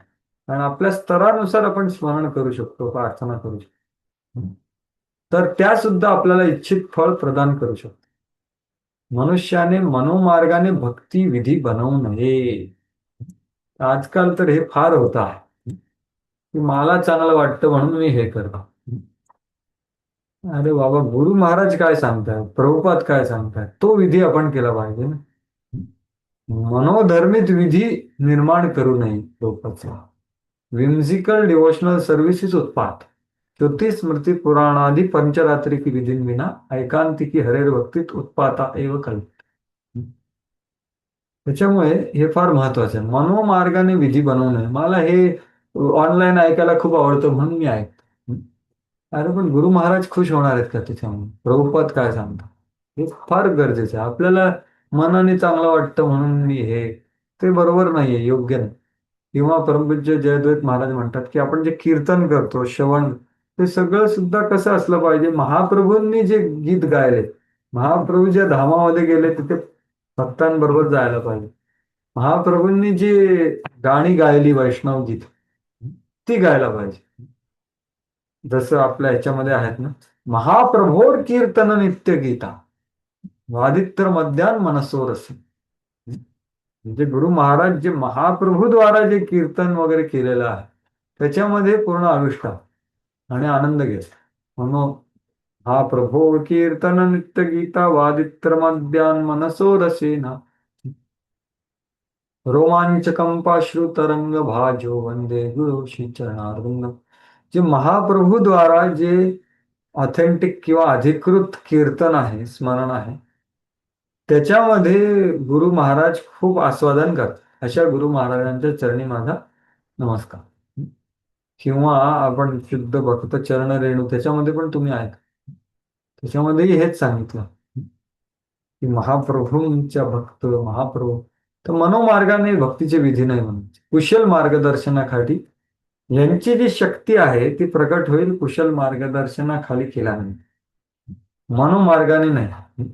कारण आपल्या स्तरानुसार आपण स्मरण करू शकतो, प्रार्थना करू शकतो, तर त्या सुद्धा आपल्याला इच्छित फळ प्रदान करू शकतो. मनुष्याने मनोमार्गाने भक्ती विधी बनवू नये. आजकाल तर हे फार होत आहे की मला चांगलं वाटतं म्हणून मी हे करतो. अरे बाबा, गुरु महाराज काय सांगतात, प्रभुपाद काय सांगतात, तो विधी आपण केला पाहिजे ना. मनोधर्मित विधी निर्माण करू नये. प्रभुपाद विम्झिकल डिवोशनल सर्व्हिसेस उत्पात श्रुती स्मृती पुराणादि पंचरात्रिकी विधींविना ऐकांतिकी हरेर भक्तीत उत्पाता एव कल्प. त्याच्यामुळे हे फार महत्वाचं आहे. मनोमार्गाने विधी बनवू नये. मला हे ऑनलाईन ऐकायला खूप आवडतं म्हणून मी ऐकतो. अरे पण गुरु महाराज खुश होणार आहेत का त्याच्यामुळे? प्रभुपाद काय सांगतात हे फार गरजेचं आहे. आपल्याला मनाने चांगलं वाटतं म्हणून मी हे, ते बरोबर नाहीये, योग्य नाही. किंवा परमपूज्य जयद्वैत महाराज म्हणतात की आपण जे कीर्तन करतो श्रवण ते सगळं सुद्धा कसं असलं पाहिजे? महाप्रभूंनी जे गीत गायले, महाप्रभू ज्या धामामध्ये गेले तिथे भक्तांबरोबर जायला पाहिजे. महाप्रभूंनी जी गाणी गायली वैष्णव गीत ती गायला पाहिजे. जसं आपल्या ह्याच्यामध्ये आहेत ना, महाप्रभोर कीर्तन नित्य गीता वादित्र मध्यान मनसोरस. म्हणजे गुरु महाराज जे महाप्रभूद्वारा जे कीर्तन वगैरे केलेलं आहे त्याच्यामध्ये पूर्ण आविष्कार आणि आनंद घेत. म्हणून हा प्रभो कीर्तन नित्य गीता वादित्र मध्यान मनसो रसेना रोमांचकंपाश्रु तरंग भाजो वंदे गुरु श्री चरणारविंद. जे महाप्रभूद्वारा जे ऑथेंटिक किंवा अधिकृत कीर्तन आहे, स्मरण आहे, त्याच्यामध्ये गुरु महाराज खूप आस्वादन करतात. अशा गुरु महाराजांच्या चरणी माझा नमस्कार. किंवा आपण शुद्ध भक्त चरण रेणू त्याच्यामध्ये पण तुम्ही ऐका, त्याच्यामध्येही हेच सांगितलं की महाप्रभूंच्या भक्त महाप्रभू. तर मनोमार्गाने भक्तीचे विधी नाही म्हणायचे, कुशल मार्गदर्शनाखाली यांची जी शक्ती आहे ती प्रकट होईल कुशल मार्गदर्शनाखाली केल्याने, मनोमार्गाने नाही.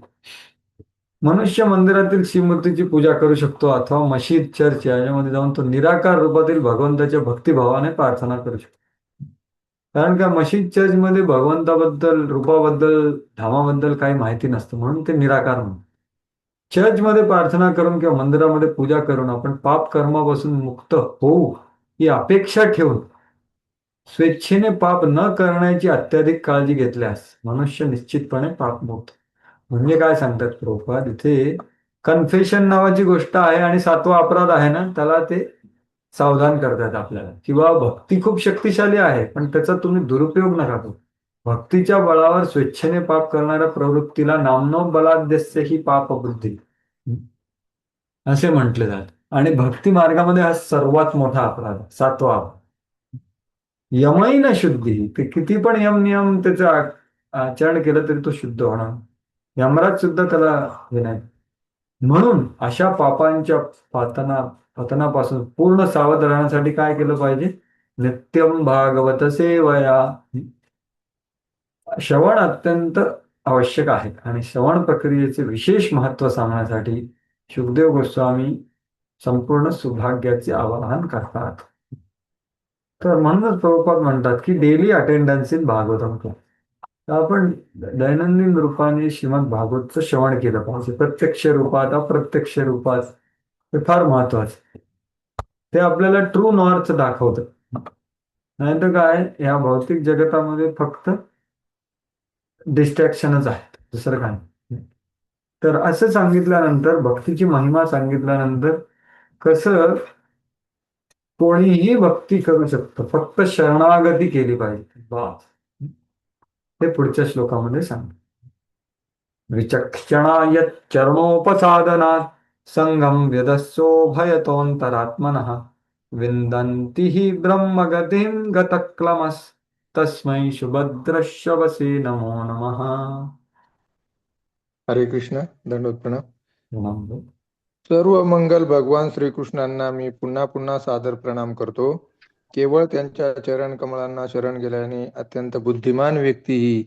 मनुष्य मंदिरातील श्रीमूर्तीची पूजा करू शकतो अथवा मशीद चर्च याच्यामध्ये जाऊन तो निराकार रूपातील भगवंताच्या भक्तिभावाने प्रार्थना करू शकतो. कारण का मशीद चर्चमध्ये भगवंताबद्दल, रूपाबद्दल, धामाबद्दल काही माहिती नसतं, म्हणून ते निराकार म्हणतात. चर्चमध्ये प्रार्थना करून किंवा मंदिरामध्ये पूजा करून आपण पाप कर्मापासून मुक्त होऊ ही अपेक्षा ठेवून स्वेच्छेने पाप न करण्याची अत्याधिक काळजी घेतल्यास मनुष्य निश्चितपणे पापमुक्त. म्हणजे काय सांगतात प्रभुपाद इथे, कन्फेशन नावाची गोष्ट आहे आणि 7वा अपराध आहे ना, त्याला ते सावधान करतात आपल्याला, किंवा भक्ती खूप शक्तिशाली आहे पण त्याचा तुम्ही दुरुपयोग नका करू. भक्तीच्या बळावर स्वेच्छेने पाप करणाऱ्या प्रवृत्तीला नामनो बलाद्यस्य ही पाप बुद्धी असे म्हटले जाते. आणि भक्ती मार्गामध्ये हा सर्वात मोठा अपराध आहे, 7वा अपराध. यमही न शुद्धी, ते किती पण यम नियम त्याचं आचरण केलं तरी तो शुद्ध होणार. यमराज सुद्धा त्याला हे नाही. म्हणून अशा पापांच्या पतनापासून पूर्ण सावध राहण्यासाठी काय केलं पाहिजे? नित्यम भागवत सेवया. श्रवण अत्यंत आवश्यक आहे आणि श्रवण प्रक्रियेचे विशेष महत्व सांगण्यासाठी शुकदेव गोस्वामी संपूर्ण सौभाग्याचे आवाहन करतात. तर म्हणूनच प्रभुपाद म्हणतात की डेली अटेंडन्स इन भागवतम करा. तर आपण दैनंदिन रूपाने श्रीमद भागवतचं श्रवण केलं पाहिजे, प्रत्यक्ष रूपात अप्रत्यक्ष रूपात. हे फार महत्वाचं. ते आपल्याला ट्रू नॉर्थ दाखवतं. नाही तर काय, या भौतिक जगतामध्ये फक्त डिस्ट्रॅक्शनच आहेत, दुसरं काय. तर असं सांगितल्यानंतर, भक्तीची महिमा सांगितल्यानंतर, कसं कोणीही भक्ती करू शकतं, फक्त शरणागती केली पाहिजे बस. ते पुढच्या श्लोकामध्ये सांगतात. विचक्षणा चरणोपसादनात संगम व्यदस्सो भयतोंतरात्मनः विंदन्ति हि ब्रह्मगतिं गतक्लमस् तस्मै सुभद्रश्रवसे नमो नमः. हरे कृष्ण. दंडवत प्रणाम. नमो. सर्व मंगल भगवान श्रीकृष्णांना मी पुन्हा पुन्हा सादर प्रणाम करतो. केवळ त्यांच्या चरण कमळांना शरण गेल्याने अत्यंत बुद्धिमान व्यक्तीही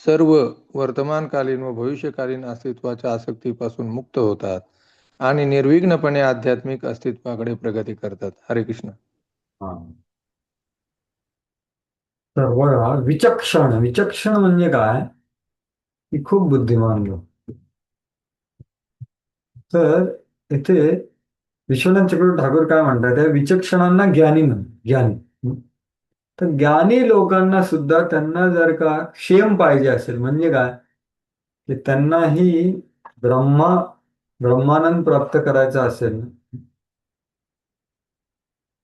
सर्व वर्तमानकालीन व भविष्यकालीन अस्तित्वाच्या आसक्तीपासून मुक्त होतात आणि निर्विघ्नपणे आध्यात्मिक अस्तित्वाकडे प्रगती करतात. हरे कृष्ण. तर बघा, विचक्षण, विचक्षण म्हणजे काय की खूप बुद्धिमान लोक. तर इथे विश्वनाथ चक्रवर्ती ठाकूर काय म्हणतात, त्या विचक्षणांना ज्ञानी म्हण, ज्ञानी. तर ज्ञानी लोकांना सुद्धा त्यांना जर का क्षेम पाहिजे असेल, म्हणजे काय की त्यांनाही ब्रह्मानंद प्राप्त करायचा असेल,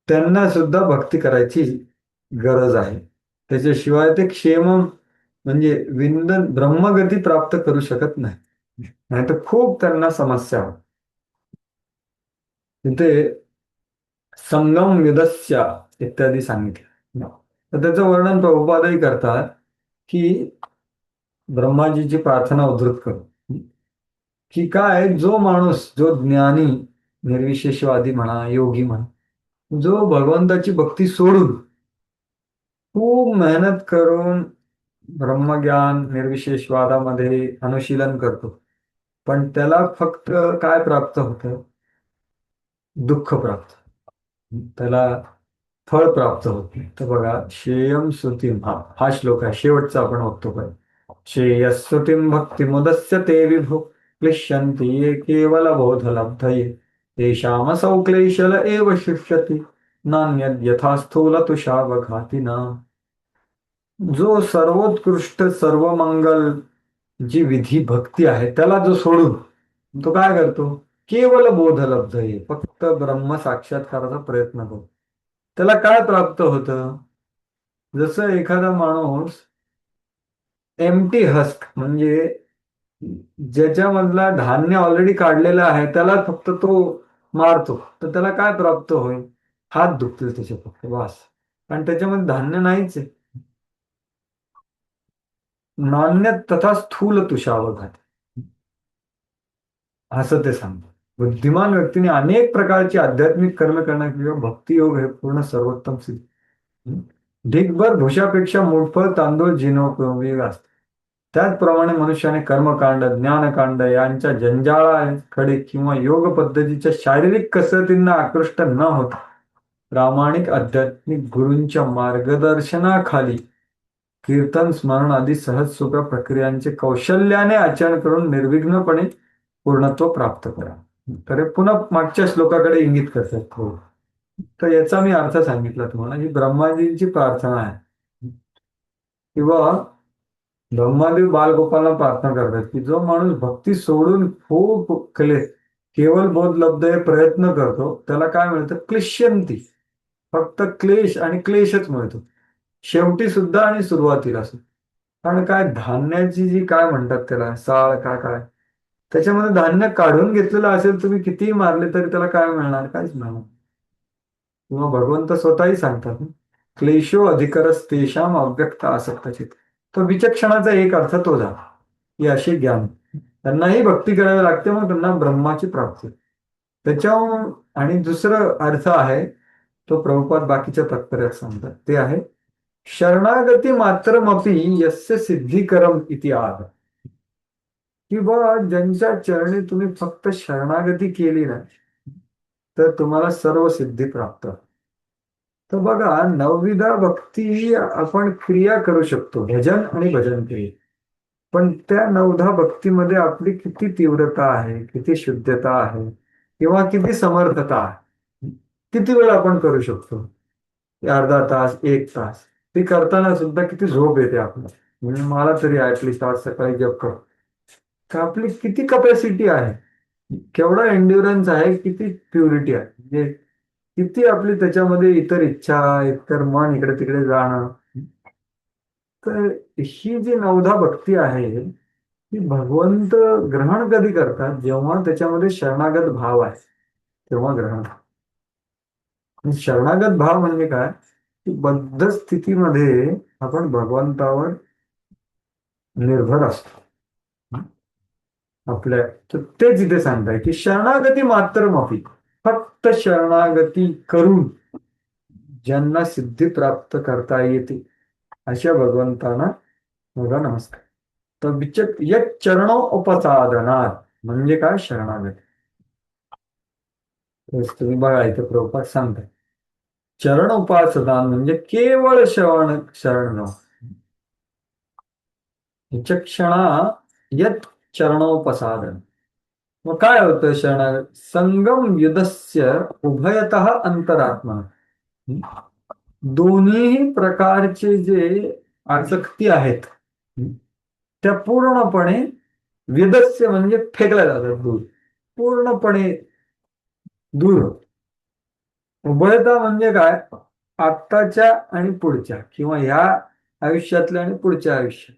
त्यांना सुद्धा भक्ती करायची गरज आहे. त्याच्याशिवाय ते क्षेम म्हणजे विंदन ब्रह्मगती प्राप्त करू शकत नाही, नाहीतर खूप त्यांना समस्या होत. तिथे संगम विदस्या इत्यादी सांगितलं. तर त्याचं वर्णन प्रभुपादही करतात की ब्रह्माजीची प्रार्थना उद्धृत करू की काय, जो माणूस, जो ज्ञानी, निर्विशेषवादी म्हणा, योगी म्हणा, जो भगवंताची भक्ती सोडून खूप मेहनत करून ब्रह्मज्ञान निर्विशेषवादामध्ये अनुशीलन करतो, पण त्याला फक्त काय प्राप्त होतं? दुःख प्राप्त, त्याला फळ प्राप्त होत नाही. तर बघा, श्रेयम स्तुतीम, हा श्लोक आहे शेवटचा, आपण बघतो काय, श्रेयस्तुतीम भक्ती मुदस्य ते विभो क्लिश्यन्ति ये केवल बोध लब्धये तेषाम सौक्लेशल एव शिष्यति नान्यद् यथा स्थूल तुषावघातिना. जो सर्वोत्कृष्ट सर्वमंगल जी विधी भक्ती आहे त्याला जो सोडून तो काय करतो, केवळ बोध लब्ध आहे, फक्त ब्रह्म साक्षात्काराचा प्रयत्न करतो, त्याला काय प्राप्त होतं? जसं एखादा माणूस एम्प्टी हस्क म्हणजे ज्याच्यामधला धान्य ऑलरेडी काढलेलं आहे त्याला फक्त तो मारतो, तर त्याला काय प्राप्त होईल? हात दुखतील त्याचे फक्त, बस. कारण त्याच्यामध्ये धान्य नाहीच आहे. नान्य तथा स्थूल तुषावघात, असं ते सांगतात. बुद्धिमान व्यक्तीने अनेक प्रकारची आध्यात्मिक कर्म करण्याकिंवा भक्तियोग हे पूर्ण सर्वोत्तम सिद्ध. ढिगभर भुशापेक्षा मुठभर तांदूळ जिनोपयोगी असते. त्याचप्रमाणे मनुष्याने कर्मकांड, ज्ञानकांड यांच्या जंजाळाकडे किंवा योग पद्धतीच्या शारीरिक कसरतींना आकृष्ट न होता प्रामाणिक आध्यात्मिक गुरूंच्या मार्गदर्शनाखाली कीर्तन, स्मरण आदी सहज सोप्या प्रक्रियांचे कौशल्याने आचरण करून निर्विघ्नपणे पूर्णत्व प्राप्त करा. तर हे पुन्हा मागच्या श्लोकाकडे इंगित करतात. हो, तर याचा मी अर्थ सांगितला तुम्हाला. ही ब्रह्माजींची प्रार्थना आहे किंवा ब्रह्मादेव बालगोपालला प्रार्थना करतात की जो माणूस भक्ती सोडून खूप केवळ बोध लब्ध हे प्रयत्न करतो त्याला काय मिळतं? क्लिश्यंती, फक्त क्लेश आणि क्लेशच मिळतो शेवटी सुद्धा आणि सुरुवातीला सुद्धा. कारण काय, धान्याची जी काय म्हणतात त्याला साळ काय काय, त्याच्यामध्ये धान्य काढून घेतलेलं असेल, तुम्ही कितीही मारले तरी त्याला काय मिळणार? काहीच मिळणार. किंवा भगवंत स्वतःही सांगतात, क्लेशो अधिकरस तेषाम अव्यक्त आसक्तचित. तो विचक्षणाचा एक अर्थ तो झाला की असे ज्ञान त्यांनाही भक्ती करावी लागते, मग त्यांना ब्रह्माची प्राप्ती. त्याच्या आणि दुसरं अर्थ आहे तो प्रभुपाद बाकीच्या तात्पर्यात सांगतात, ते आहे शरणागती मात्रमपि यस्य सिद्धिकरम इति आद. किंवा ज्यांच्या चरणी तुम्ही फक्त शरणागती केली ना तर तुम्हाला सर्व सिद्धी प्राप्त. तर बघा, नवविधा भक्ती आपण क्रिया करू शकतो, भजन आणि भजन क्रिया. पण त्या नवधा भक्तीमध्ये आपली किती तीव्रता आहे, किती शुद्धता आहे किंवा किती समर्थता आहे, किती वेळ आपण करू शकतो? अर्धा तास, एक तास. ती करताना सुद्धा किती झोप येते आपल्याला. म्हणजे मला तरी ऍटलिस्ट आज सकाळी जप करतो का, आपली किती कपॅसिटी आहे, केवढा एन्ड्युरन्स आहे, किती प्युरिटी आहे, म्हणजे किती आपली त्याच्यामध्ये इतर इच्छा, इतर मन इकडे तिकडे जाणं. तर ही जी नवधा भक्ती आहे ती भगवंत ग्रहण कधी करतात? जेव्हा त्याच्यामध्ये शरणागत भाव आहे तेव्हा ग्रहण. शरणागत भाव म्हणजे काय? की बद्ध स्थितीमध्ये आपण भगवंतावर निर्भर असतो आपल्या. तर तेच इथे सांगताय की शरणागती मात्र माफी, फक्त शरणागती करून ज्यांना सिद्धी प्राप्त करता येते अशा भगवंतांना माझा नमस्कार. तर एक चरणो उपसाधनात म्हणजे काय? शरणागती. तुम्ही बघा इथे प्रभुपाद सांगताय चरण उपासना म्हणजे केवळ शरण जाऊ. विचक्षणा यत चरणोपसादन. मग काय होतं शरणागत? संगम युधस्य उभयतः अंतरात्मा. दोन्ही प्रकारचे जे आसक्ती आहेत त्या पूर्णपणे विदस्य म्हणजे फेकल्या जातात दूर, पूर्णपणे दूर. उभयता म्हणजे काय? आत्ताच्या आणि पुढच्या किंवा ह्या आयुष्यातल्या आणि पुढच्या आयुष्यात.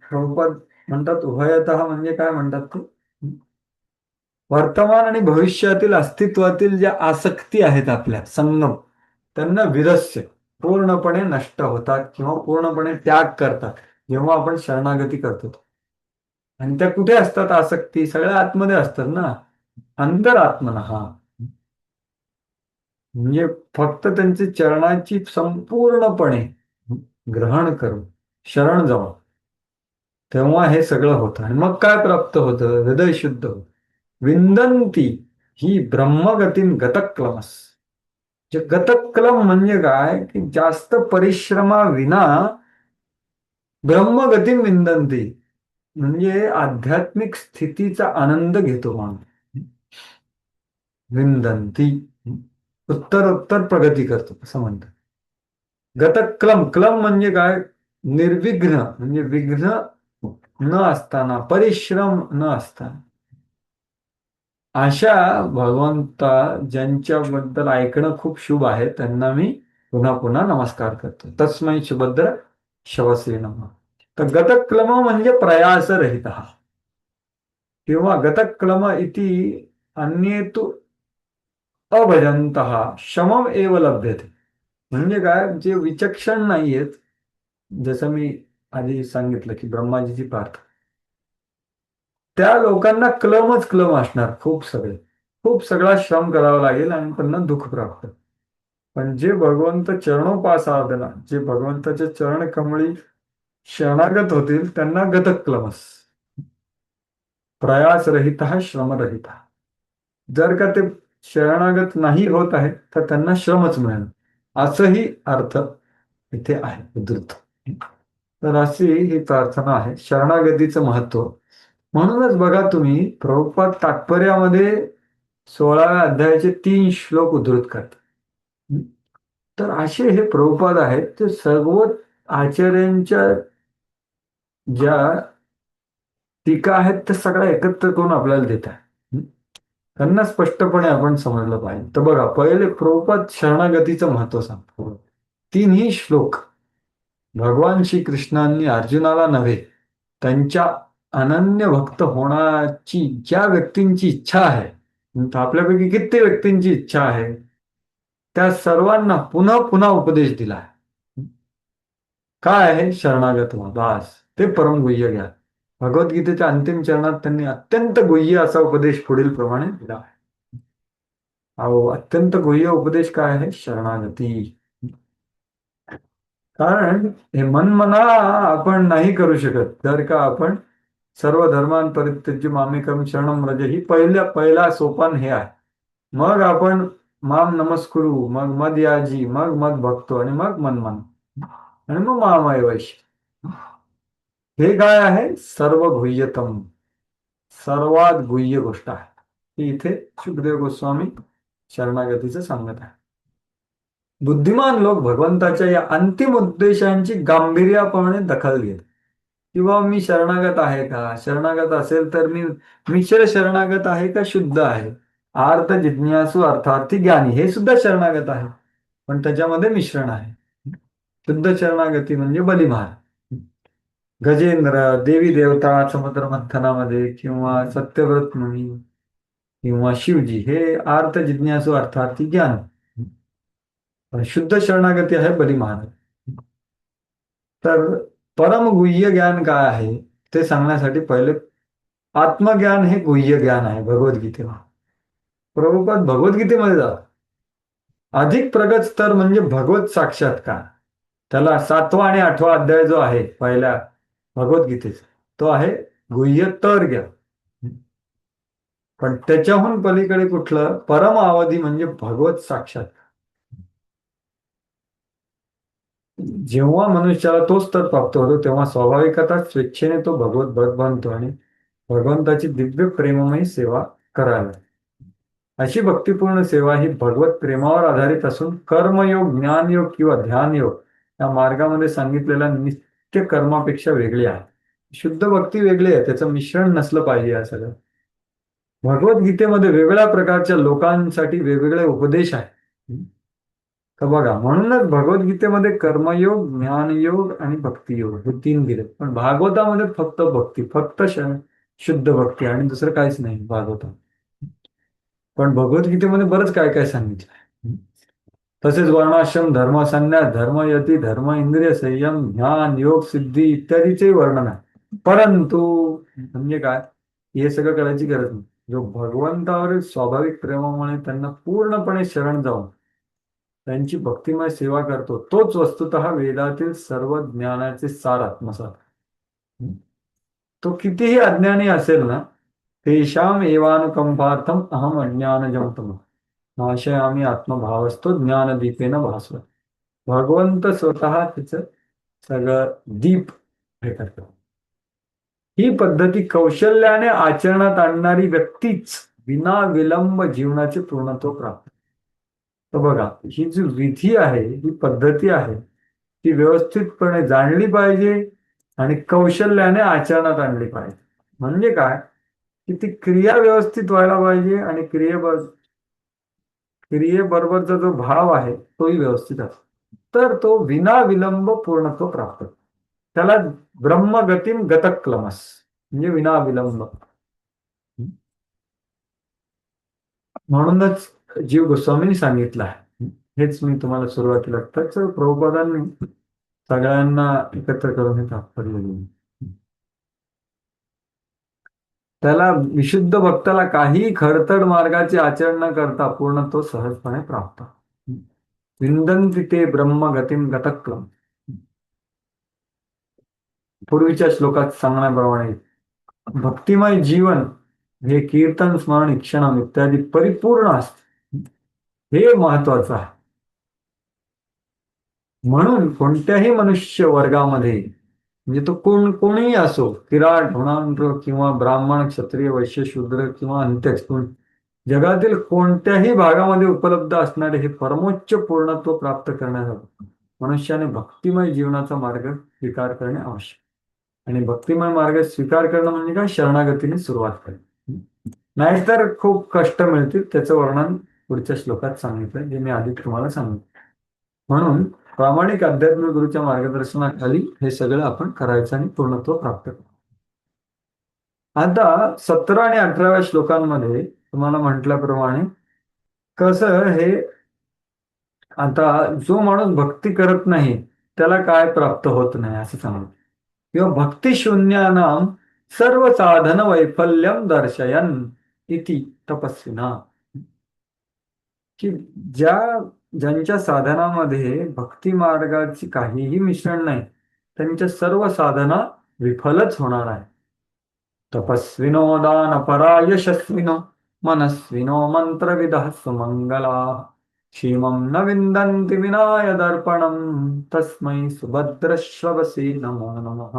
प्रभुपाद म्हणतात उभयतः म्हणजे काय म्हणतात ते? वर्तमान आणि भविष्यातील अस्तित्वातील ज्या आसक्ती आहेत आपल्या संगम, त्यांना विरस्य पूर्णपणे नष्ट होतात किंवा पूर्णपणे त्याग करतात जेव्हा आपण शरणागती करतो. आणि त्या कुठे असतात आसक्ती? सगळ्या आतमध्ये असतात ना, अंतरात्मना. हा म्हणजे फक्त त्यांची चरणाची संपूर्णपणे ग्रहण करून शरण जाऊन तेव्हा हे सगळं होतं. आणि मग काय प्राप्त होतं? हृदय शुद्ध होतं. विंदंती ही ब्रह्मगतीन गतक्लमस. जे गतक्लम म्हणजे काय? की जास्त परिश्रमाविना ब्रह्मगतीन विंदंती म्हणजे आध्यात्मिक स्थितीचा आनंद घेतो माणूस. विंदंती उत्तर उत्तर प्रगती करतो असं म्हणतात. गतक्लम, क्लम म्हणजे काय? निर्विघ्न, म्हणजे विघ्न न असताना, परिश्रम न असताना. अशा भगवंता ज्यांच्याबद्दल ऐकणं खूप शुभ आहे त्यांना मी पुन्हा पुन्हा नमस्कार करतो. तस्मै सुभद्र शवसे नमः. तर गतक्लम म्हणजे प्रयासरहित किंवा गतक्लम इति अन्ये तु अभजंतः शमम एव लभ्यते. म्हणजे काय? जे विचक्षण नाहीयेत, जसं मी आधी सांगितलं की ब्रह्माजीची प्रार्थना, त्या लोकांना क्लमच क्लम असणार. खूप सगळा श्रम करावा लागेल आणि त्यांना दुःख प्राप्त. पण जे भगवंत चरणोपासाधना, जे भगवंताच्या चरण कमळी शरणागत होतील त्यांना गतक्लमस, प्रयासरहित श्रमरहित. जर का ते शरणागत नाही होत आहेत तर त्यांना श्रमच मिळेल, असंही अर्थ इथे आहे उद्धृत. तर अशी ही प्रार्थना आहे, शरणागतीचं महत्व. म्हणूनच बघा तुम्ही प्रभुपाद तात्पर्यामध्ये 16व्या अध्यायाचे 3 श्लोक उद्धृत करतात. तर असे हे प्रभुपाद आहेत ते सर्व आचार्यांच्या ज्या टीका आहेत त्या सगळ्या एकत्र करून आपल्याला देत आहे. त्यांना स्पष्टपणे आपण समजलं पाहिजे. तर बघा, पहिले प्रभुपाद शरणागतीचं महत्व सांगतो. 3ही श्लोक भगवान श्रीकृष्णांनी अर्जुनाला नव्हे, त्यांच्या अनन्य भक्त होण्याची ज्या व्यक्तींची इच्छा आहे, आपल्यापैकी किती व्यक्तींची इच्छा आहे, त्या सर्वांना पुन्हा पुन्हा उपदेश दिला आहे. काय आहे? शरणागत व्हा, बास. ते परम गुह्य ज्ञान. भगवद्गीतेच्या अंतिम चरणात त्यांनी अत्यंत गुह्य असा उपदेश पुढील प्रमाणे दिला आहे. अहो, अत्यंत गुह्य उपदेश काय आहे? शरणागती. कारण हे मनमना आपण नाही करू शकत. जर का आपण सर्व धर्मान परित्यज्य मामेकम शरणम व्रज ही पहिला सोपान हे आहे. मग आपण माम नमस्कुरु, मग मद याजी, मग मद भक्तो आणि मग मनमना आणि मग मामय वैश्य. हे काय आहे? सर्व गुह्यतम, सर्वात गुह्य गोष्ट आहे. ती इथे शुकदेव गोस्वामी शरणागतीचं सांगत आहे. बुद्धिमान लोक भगवंताच्या या अंतिम उद्देशांची गांभीर्याप्रमाणे दखल घेत. किंवा मी शरणागत आहे का? शरणागत असेल तर मी मिश्र शरणागत आहे का शुद्ध आहे? आर्थ जिज्ञासू अर्थार्थी ज्ञानी हे सुद्धा शरणागत आहे, पण त्याच्यामध्ये मिश्रण आहे. शुद्ध शरणागती म्हणजे बलिभार, गजेंद्र, देवी देवता समुद्र मंथनामध्ये, किंवा सत्यव्रत मुनी, किंवा शिवजी, हे आर्थ जिज्ञासू अर्थार्थी ज्ञान. शुद्ध शरणागती आहे बली महाराज. तर परम गुह्य ज्ञान काय आहे ते सांगण्यासाठी पहिले आत्मज्ञान हे गुह्य ज्ञान आहे भगवद्गीतेवर. प्रभुपाद भगवद्गीतेमध्ये जा, अधिक प्रगत स्तर म्हणजे भगवत साक्षात्कार. त्याला 7वा आणि 8वा अध्याय जो आहे पहिल्या भगवद्गीतेचा, तो आहे गुह्यतर ज्ञान. पण त्याच्याहून पलीकडे कुठलं परम अवधी म्हणजे भगवत साक्षात्कार. जेव्हा मनुष्याला तो स्तर प्राप्त होतो तेव्हा स्वाभाविकतः स्वेच्छेने तो भगवत भक्त बनतो आणि भगवंताची दिव्य प्रेममयी सेवा करावी. अशी भक्तिपूर्ण सेवा ही भगवत प्रेमावर आधारित असून कर्मयोग, ज्ञानयोग किंवा ध्यानयोग या मार्गामध्ये सांगितलेल्या नित्य कर्मापेक्षा वेगळी आहे. शुद्ध भक्ती वेगळी आहे, त्याचं मिश्रण नसलं पाहिजे. या सगळं भगवद्गीतेमध्ये वेगवेगळ्या प्रकारच्या लोकांसाठी वेगवेगळे उपदेश आहेत. तर बघा, म्हणूनच भगवद्गीतेमध्ये कर्मयोग, ज्ञानयोग आणि भक्तियोग हे 3 दिले. पण भागवतामध्ये फक्त भक्ती, फक्त शुद्ध भक्ती आणि दुसरं काहीच नाही भागवतात. पण भगवद्गीतेमध्ये बरंच काय काय सांगितलं आहे. तसेच वर्णाश्रम, धर्म, संन्यास, धर्मयती, धर्म, इंद्रिय संयम, ज्ञान, योग, सिद्धी इत्यादीचे वर्णन आहे. परंतु म्हणजे काय, हे सगळं करायची गरज नाही. जो भगवंतावरील स्वाभाविक प्रेमामुळे त्यांना पूर्णपणे शरण जाऊन त्यांची भक्तिमय सेवा करतो, तोच वस्तुतः वेदातील सर्व ज्ञानाचे सार आत्मसात. तो कितीही अज्ञानी असेल ना, तेषाम एवानुकंपार्थम अहम अज्ञानजं तमः नाशयामि आत्मभावस्तो ज्ञानदीपेन भास्वत. भगवंत स्वतः तिचं सगळं दीप हे करतो. ही पद्धती कौशल्याने आचरणात आणणारी व्यक्तीच विना विलंब जीवनाचे पूर्णत्व प्राप्त. तर बघा, ही जी विधी आहे, ही पद्धती आहे, ती व्यवस्थितपणे जाणली पाहिजे आणि कौशल्याने आचरणात आणली पाहिजे. म्हणजे काय की ती क्रिया व्यवस्थित व्हायला पाहिजे आणि क्रियेबरोबरचा जो भाव आहे तोही व्यवस्थित असतो, तर तो विना विलंब पूर्णत्व प्राप्त होतो. त्याला ब्रह्मगतीम गतक्लमस म्हणजे विना विलंब. म्हणूनच जीव गोस्वामींनी सांगितलं आहे. हेच मी तुम्हाला सुरुवातीला त्याच प्रभुपादांनी सगळ्यांना एकत्र करून हे तात्पर्य दिले. त्याला विशुद्ध भक्ताला काही खडतड मार्गाचे आचरण न करता पूर्ण तो सहजपणे प्राप्त. विंदन्ति ते ब्रह्मगतीम गतक्लम. पूर्वीच्या श्लोकात सांगण्याप्रमाणे भक्तिमय जीवन हे कीर्तन स्मरण क्षणम इत्यादी परिपूर्ण असते, हे महत्वाचं आहे. म्हणून कोणत्याही मनुष्य वर्गामध्ये म्हणजे तो कोणीही असो, किराट गुणांध्र किंवा ब्राह्मण क्षत्रिय वैश्य शूद्र किंवा अंत्यज, जगातील कोणत्याही भागामध्ये उपलब्ध असणारे हे परमोच्च पूर्णत्व प्राप्त करण्यासाठी मनुष्याने भक्तिमय जीवनाचा मार्ग स्वीकार करणे आवश्यक. आणि भक्तिमय मार्ग स्वीकार करणं म्हणजे काय, शरणागतीने सुरुवात करणे. नाहीतर खूप कष्ट मिळतील. त्याचं वर्णन पुढच्या श्लोकात सांगितलं, जे मी आधी तुम्हाला सांगितलं. म्हणून प्रामाणिक अध्यात्मिक गुरूच्या मार्गदर्शनाखाली हे सगळं आपण करायचं आणि पूर्णत्व प्राप्त करायचं. आता 17 आणि 18व्या श्लोकांमध्ये तुम्हाला म्हटल्याप्रमाणे कसं हे, आता जो माणूस भक्ती करत नाही त्याला काय प्राप्त होत नाही असं सांगितलं. किंवा भक्तिशून्यानां सर्व साधन वैफल्यम दर्शयन इति तपस्विना, की ज्यांच्या साधनामध्ये भक्ती मार्गाची काहीही मिश्रण नाही त्यांच्या सर्व साधना विफलच होणार आहे. तपस्विनो दानपरा यशस्विनो मनस्विनो मंत्रविदः सुमंगला क्षीमं न विन्दन्ति विनाय दर्पणं तस्मै सुभद्रश्रवसे नमो नमः.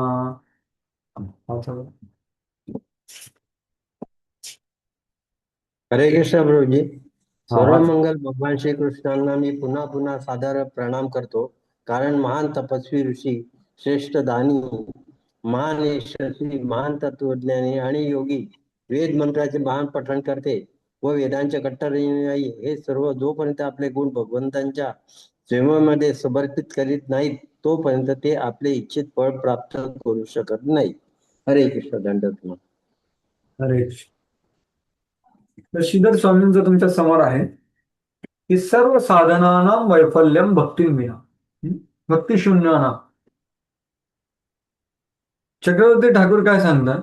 हरे कृष्ण प्रभुजी. हा. सर्व मंगल भगवान श्री कृष्णांना मी पुन्हा पुन्हा सादर प्रणाम करतो. कारण महान तपस्वी ऋषी, श्रेष्ठ दानी, महान यशस्वी, महान तत्वज्ञानी आणि योगी, वेद मंत्राचे महान पठण करते व वेदांचे कट्टर अनुयायी हे सर्व जोपर्यंत आपले गुण भगवंतांच्या स्वयंमध्ये समर्पित करीत नाहीत तोपर्यंत ते आपले इच्छित फळ प्राप्त करू शकत नाही. हरे कृष्ण. दंडवत. हरे कृष्ण. तर श्रीधर स्वामींचं तुमच्या समोर आहे की सर्व साधनानां वैफल्यम भक्तिं विना, भक्तिशून्यानां. चक्रवर्ती ठाकूर काय सांगतात,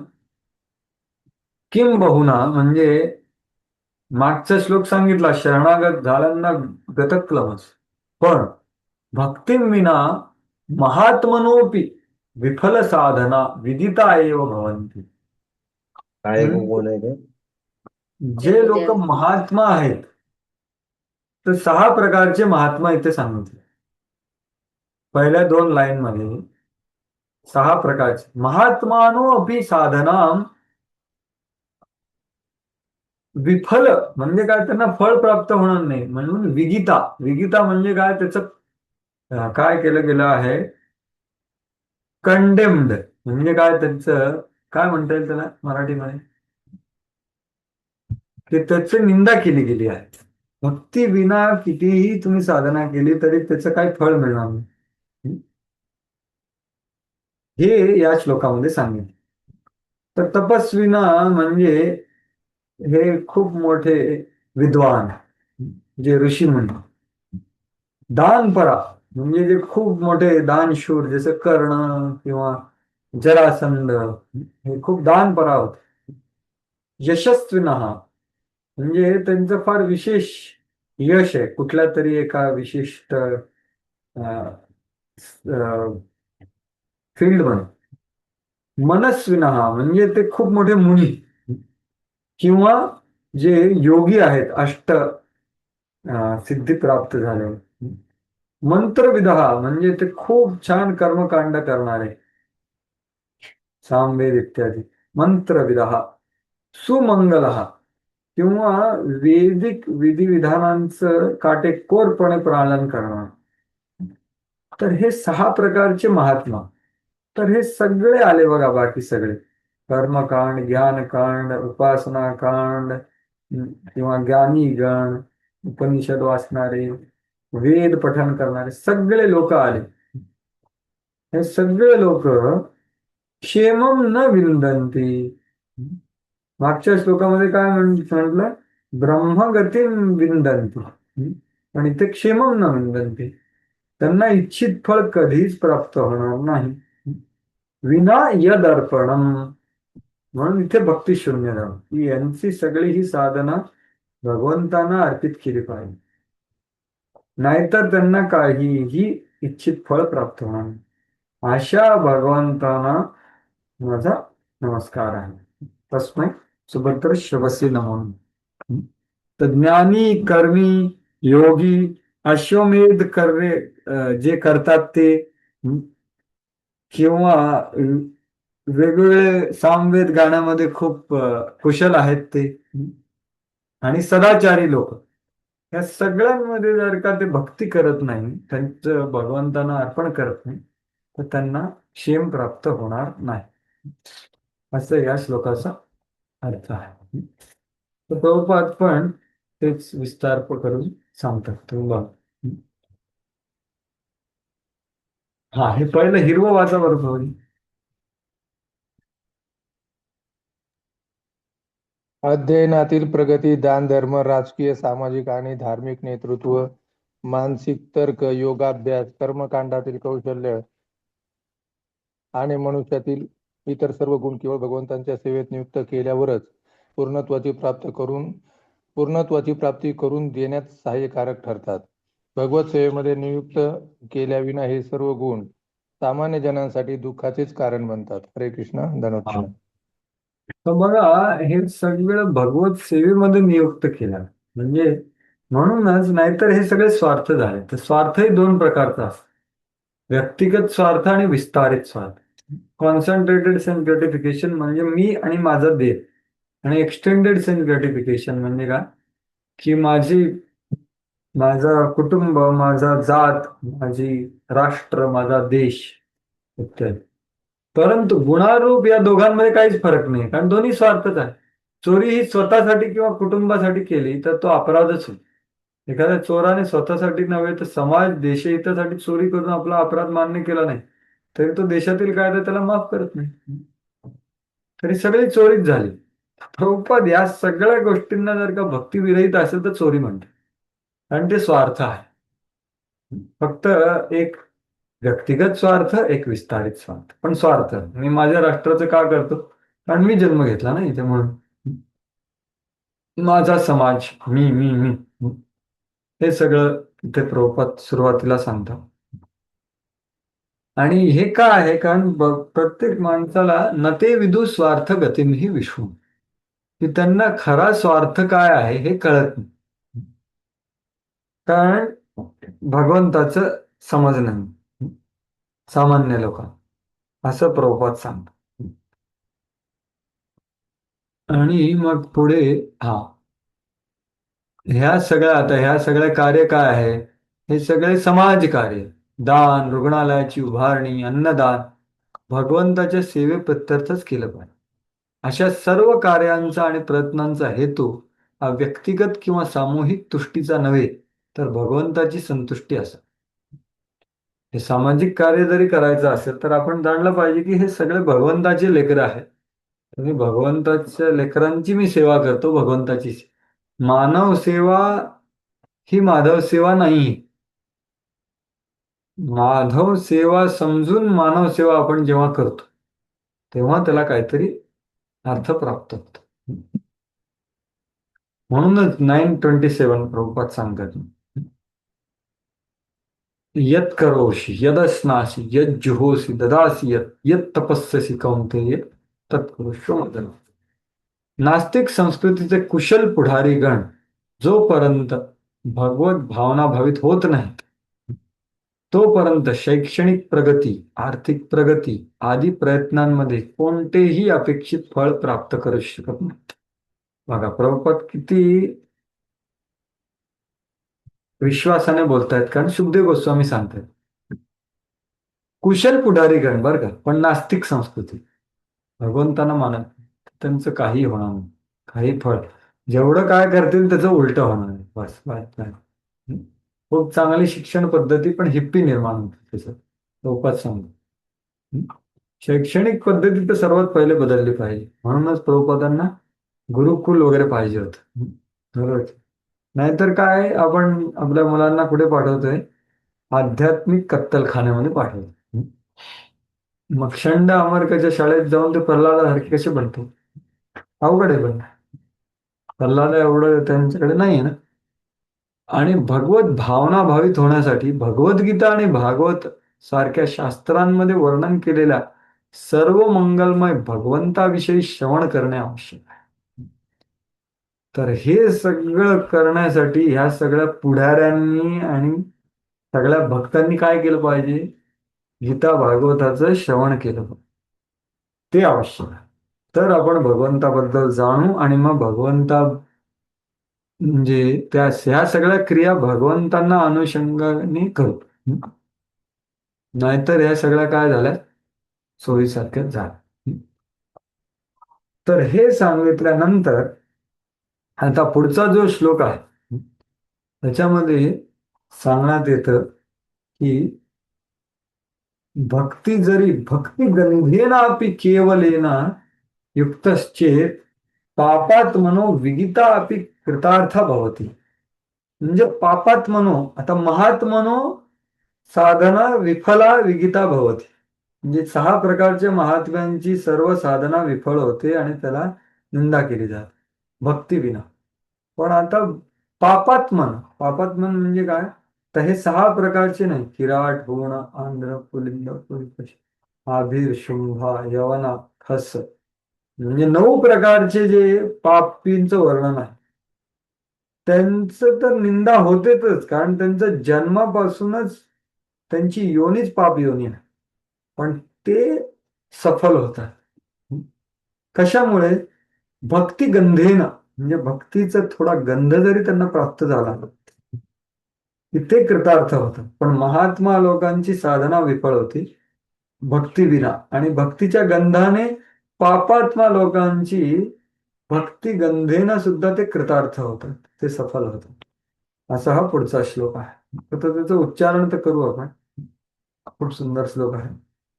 किम बहुना म्हणजे मागचा श्लोक सांगितला शरणागत झाल्यांना गतक्लमस, पण भक्तिं विना महात्मनोपि विफल साधना विदिता एव भवन्ति. काय कोण आहे ते? जे लोक महात्मा आहेत तर 6 प्रकारचे महात्मा इथे सांगितले. पहिल्या 2 लाईन मध्ये 6 प्रकारचे महात्मानो अपि साधना विफल म्हणजे काय, त्यांना फळ प्राप्त होणार नाही. म्हणून विगिता. विगिता म्हणजे काय, त्याचं काय केलं गेलं आहे, कंडेम्ड. म्हणजे काय, त्यांचं काय म्हणता येईल त्याला मराठीमध्ये, की त्याची निंदा केली गेली आहे. भक्ती विना कितीही तुम्ही साधना केली तरी त्याचं काही फळ मिळणार नाही, हे या श्लोकामध्ये सांगितलं. तर तपस्विना म्हणजे हे खूप मोठे विद्वान, जे ऋषी म्हणतात. दानपरा म्हणजे जे खूप मोठे दानशूर, जसं कर्ण किंवा जरासंध, हे खूप दानपरा होते. यशस्विना म्हणजे त्यांचं फार विशेष यश आहे कुठल्या तरी एका विशिष्ट फील्डमध्ये. मनस्विना म्हणजे ते खूप मोठे मुनी किंवा जे योगी आहेत, अष्ट सिद्धी प्राप्त झाले. मंत्रविदहा म्हणजे ते खूप छान कर्मकांड करणारे, सामवेद इत्यादी. मंत्रविदहा. सुमंगलहा किंवा वैदिक विधिविधानांचं काटेकोरपणे पालन करणार. तर हे 6 प्रकारचे महात्मा, तर हे सगळे आले बघा, बाकी सगळे कर्मकांड, ज्ञानकांड, उपासनाकांड, किंवा ज्ञानी गण, उपनिषद वाचणारे, वेद पठन करणारे सगळे लोक आले. हे सगळे लोक क्षेमम न विंदन्ति. मागच्या श्लोकामध्ये काय म्हटलं? ब्रह्मगती विंदन्ति. पण इथे क्षेमम न विंदन्ति, त्यांना इच्छित फळ कधीच प्राप्त होणार नाही. विना यदर्पणम, म्हणून इथे भक्ती शून्य राहून की यांची सगळी ही साधना भगवंतांना अर्पित केली पाहिजे, नाहीतर त्यांना काहीही इच्छित फळ प्राप्त होणार नाही. अशा भगवंतांना माझा नमस्कार आहे. तस्मै सुभद्र शिवसे नमो. तर ज्ञानी, कर्मी, योगी, अश्वमेध जे करतात ते, किंवा वेगवेगळे सामवेद गाण्यामध्ये खूप कुशल आहेत ते, आणि सदाचारी लोक, या सगळ्यांमध्ये जर का ते भक्ती करत नाही, त्यांचं भगवंतांना अर्पण करत नाही, तर त्यांना क्षेम प्राप्त होणार नाही, असं या श्लोकाचा अर्थ आहे. तर प्रभुपाद पण तेच विस्तार करून सांगतात. तुम्ही बघा. हा, हे पहिलं हिरवं वाचा बरोबर. अध्ययनातील प्रगती, दान धर्म, राजकीय, सामाजिक आणि धार्मिक नेतृत्व, मानसिक तर्क, योगाभ्यास, कर्मकांडातील कौशल्य आणि मनुष्यातील इतर सर्व गुण केवळ भगवंतांच्या सेवेत नियुक्त केल्यावरच पूर्णत्वाची प्राप्ती करून देण्यात सहाय्यकारक ठरतात. भगवत सेवेमध्ये नियुक्त केल्याविना हे सर्व गुण सामान्य जनांसाठी दुःखाचेच कारण बनतात. हरे कृष्ण. धन्यवाद. तर बघा, हे सगळं भगवत सेवेमध्ये नियुक्त केलं म्हणजे म्हणूनच, नाहीतर हे सगळे स्वार्थ झाले. तर स्वार्थही 2 प्रकारचा असतो, व्यक्तिगत स्वार्थ आणि विस्तारित स्वार्थ. कॉन्सन्ट्रेटेड सेल्फ ग्रॅटिफिकेशन म्हणजे मी आणि माझा देह, आणि एक्सटेंडेड सेल्फ ग्रॅटिफिकेशन म्हणजे काय, की माझं कुटुंब, माझा जात, माझी राष्ट्र, माझा देश इत्यादी. परंतु गुणारूप या दोघांमध्ये काहीच फरक नाही, कारण दोन्ही स्वार्थच आहे. चोरी ही स्वतःसाठी किंवा कुटुंबासाठी केली तर तो अपराधच होईल. एखाद्या चोराने स्वतःसाठी नव्हे तर समाज, देशहितासाठी चोरी करून आपला अपराध मान्य केला नाही, तरी तो देशातील कायदा त्याला माफ करत नाही, तरी सगळी चोरीच झाली. प्रभुपाद या सगळ्या गोष्टींना जर का भक्ती विरहित असेल तर चोरी म्हणते, कारण ते स्वार्थ आहे. फक्त एक व्यक्तिगत स्वार्थ, एक विस्तारित स्वार्थ. पण स्वार्थ मी माझ्या राष्ट्राचं का करतो? कारण मी जन्म घेतला ना इथे, म्हणून माझा समाज, मी मी मी हे सगळं इथे प्रभुपाद सुरुवातीला सांगतात. आणि हे का आहे? कारण प्रत्येक माणसाला न ते विदू स्वार्थ गतिमहि विष्णू, की त्यांना खरा स्वार्थ काय आहे हे कळत नाही, कारण भगवंताचं समजणं नाही सामान्य लोकांना, असं प्रभुपाद सांगतात. आणि मग पुढे ह्या सगळ्या कार्य काय आहे? हे सगळे समाज कार्य, दान, रुग्णालयाची उभारणी, अन्नदान, भगवंताच्या सेवेप्रत्यर्थच केलं पाहिजे. अशा सर्व कार्यांचा आणि प्रयत्नांचा हेतू हा व्यक्तिगत किंवा सामूहिक तुष्टीचा नव्हे, तर भगवंताची संतुष्टी असेल. हे सामाजिक कार्य जरी करायचं असेल तर आपण जाणलं पाहिजे की हे सगळे भगवंताचे लेकरं आहेत. तुम्ही भगवंताच्या लेकरांची मी सेवा करतो, भगवंताची मानव सेवा ही माधव सेवा नाही. माधव सेवा समजून मानव सेवा आपण जेव्हा करतो तेव्हा त्याला काहीतरी अर्थ प्राप्त होतो. म्हणूनच 9:27 प्रभुपाद सांगतात, यत् करोषि यदस्नासि यज्जुहोसि ददासि यत् तपस्यसि कौंतेय तत्कुरुष्व मदन. नास्तिक संस्कृतीचे कुशल पुढारी गण जोपर्यंत भगवत भावना भावित होत नाहीत तोपर्यंत शैक्षणिक प्रगती, आर्थिक प्रगती आदी प्रयत्नांमध्ये कोणतेही अपेक्षित फळ प्राप्त करू शकत नाहीत. बघा प्रभुपाद किती विश्वासाने बोलतायत, कारण सुखदेव गोस्वामी सांगतात कुशल पुढारीगण बरं का, पण नास्तिक संस्कृती, भगवंतांना मानत नाही. त्यांचं काही होणार नाही, काही फळ जेवढं काय करतील त्याचं उलट होणार आहे. बस बस नाही. खूप चांगली शिक्षण पद्धती पण हिप्पी निर्माण होते त्याचं, लोकात सांगतो. हं? शैक्षणिक पद्धती तर सर्वात पहिले बदलली पाहिजे. म्हणूनच प्रभुपादांना गुरुकुल वगैरे पाहिजे होतं. बरोबर. नाहीतर काय, आपण आपल्या मुलांना कुठे पाठवतोय, आध्यात्मिक कत्तलखान्यामध्ये पाठवतो. मग षंड अमरकाच्या शाळेत जाऊन ते प्रल्हादासारखे कसे बनतो? अवघड आहे. पण प्रल्हाद एवढं त्यांच्याकडे नाहीये ना. आणि भगवत भावना भावित होण्यासाठी भगवद्गीता आणि भागवत सारख्या शास्त्रांमध्ये वर्णन केलेल्या सर्व मंगलमय भगवंताविषयी श्रवण करणे आवश्यक आहे. तर हे सगळं करण्यासाठी ह्या सगळ्या पुढाऱ्यांनी आणि सगळ्या भक्तांनी काय केलं पाहिजे? गीता भागवताचं श्रवण केलं पाहिजे. ते आवश्यक आहे. तर आपण भगवंताबद्दल जाणू आणि मग भगवंता म्हणजे ह्या सगळ्या क्रिया भगवंतांना अनुषंगाने करू. नाहीतर ह्या सगळ्या काय झाल्या? सोयीसारख्याच झाल्या. तर हे सांगितल्यानंतर आता पुढचा जो श्लोक आहे त्याच्यामध्ये सांगण्यात येतं की भक्ती गंधेनापि केवलेन युक्तश्चेत पापात मनो विगिता अपि कृतार्थ भवति. म्हणजे पापात मनो, आता महात्मनो साधना विफला विगिता भवति. म्हणजे 6 प्रकारच्या महात्म्यांची सर्व साधना विफळ होते आणि त्याला निंदा केली जाते भक्ती विना. पण आता पापात्मन म्हणजे काय? तर हे 6 प्रकारचे नाही, किराट, होण, आंध्र, पुलिंद, पुलकश, आभीर, शुंभा, यवना, खस, म्हणजे 9 प्रकारचे जे पापींचं वर्णन आहे त्यांचं तर निंदा होतेच, कारण त्यांचं जन्मापासूनच त्यांची योनीच पाप योनी आहे. पण ते सफल होतात. कशामुळे? भक्ती गंधेना, म्हणजे भक्तीचा थोडा गंध जरी त्यांना प्राप्त झाला की ते कृतार्थ होतात. पण महात्मा लोकांची साधना विफळ होती भक्ती विना, आणि भक्तीच्या गंधाने पापात्मा लोकांची भक्ती गंधेना सुद्धा ते कृतार्थ होतात, ते सफल होतात. असा हा पुढचा श्लोक आहे. तर त्याचं उच्चारण तर करू आपण. खूप सुंदर श्लोक आहे.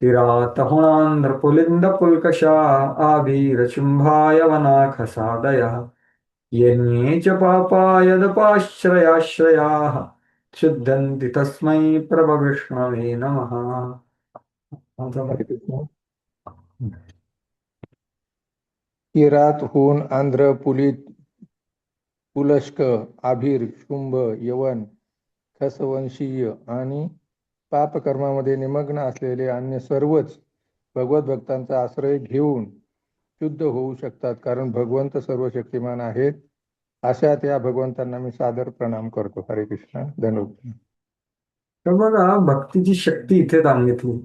किरात, होणांध्र, पुलिंद, पुलकशा, आभीर, शुंभाय, वनाखसादयः येन्ये च पापा यदपाश्रयाश्रयाः शुद्धन्ति तस्मै प्रभविष्णवे नमः. हरे कृष्ण. किरात, हूण, आंध्र, पुलित, पुलष्क, आभीर, शुंभ, यवन, खसवंशीय आणि पापकर्मामध्ये निमग्न असलेले अन्य सर्वच भगवत भक्तांचा आश्रय घेऊन शुद्ध होऊ शकतात, कारण भगवंत सर्व शक्तिमान आहेत. अशा त्या भगवंतांना मी सादर प्रणाम करतो. हरे कृष्ण. धन्यवाद. तर बघा, भक्तीची शक्ती इथे सांगितली.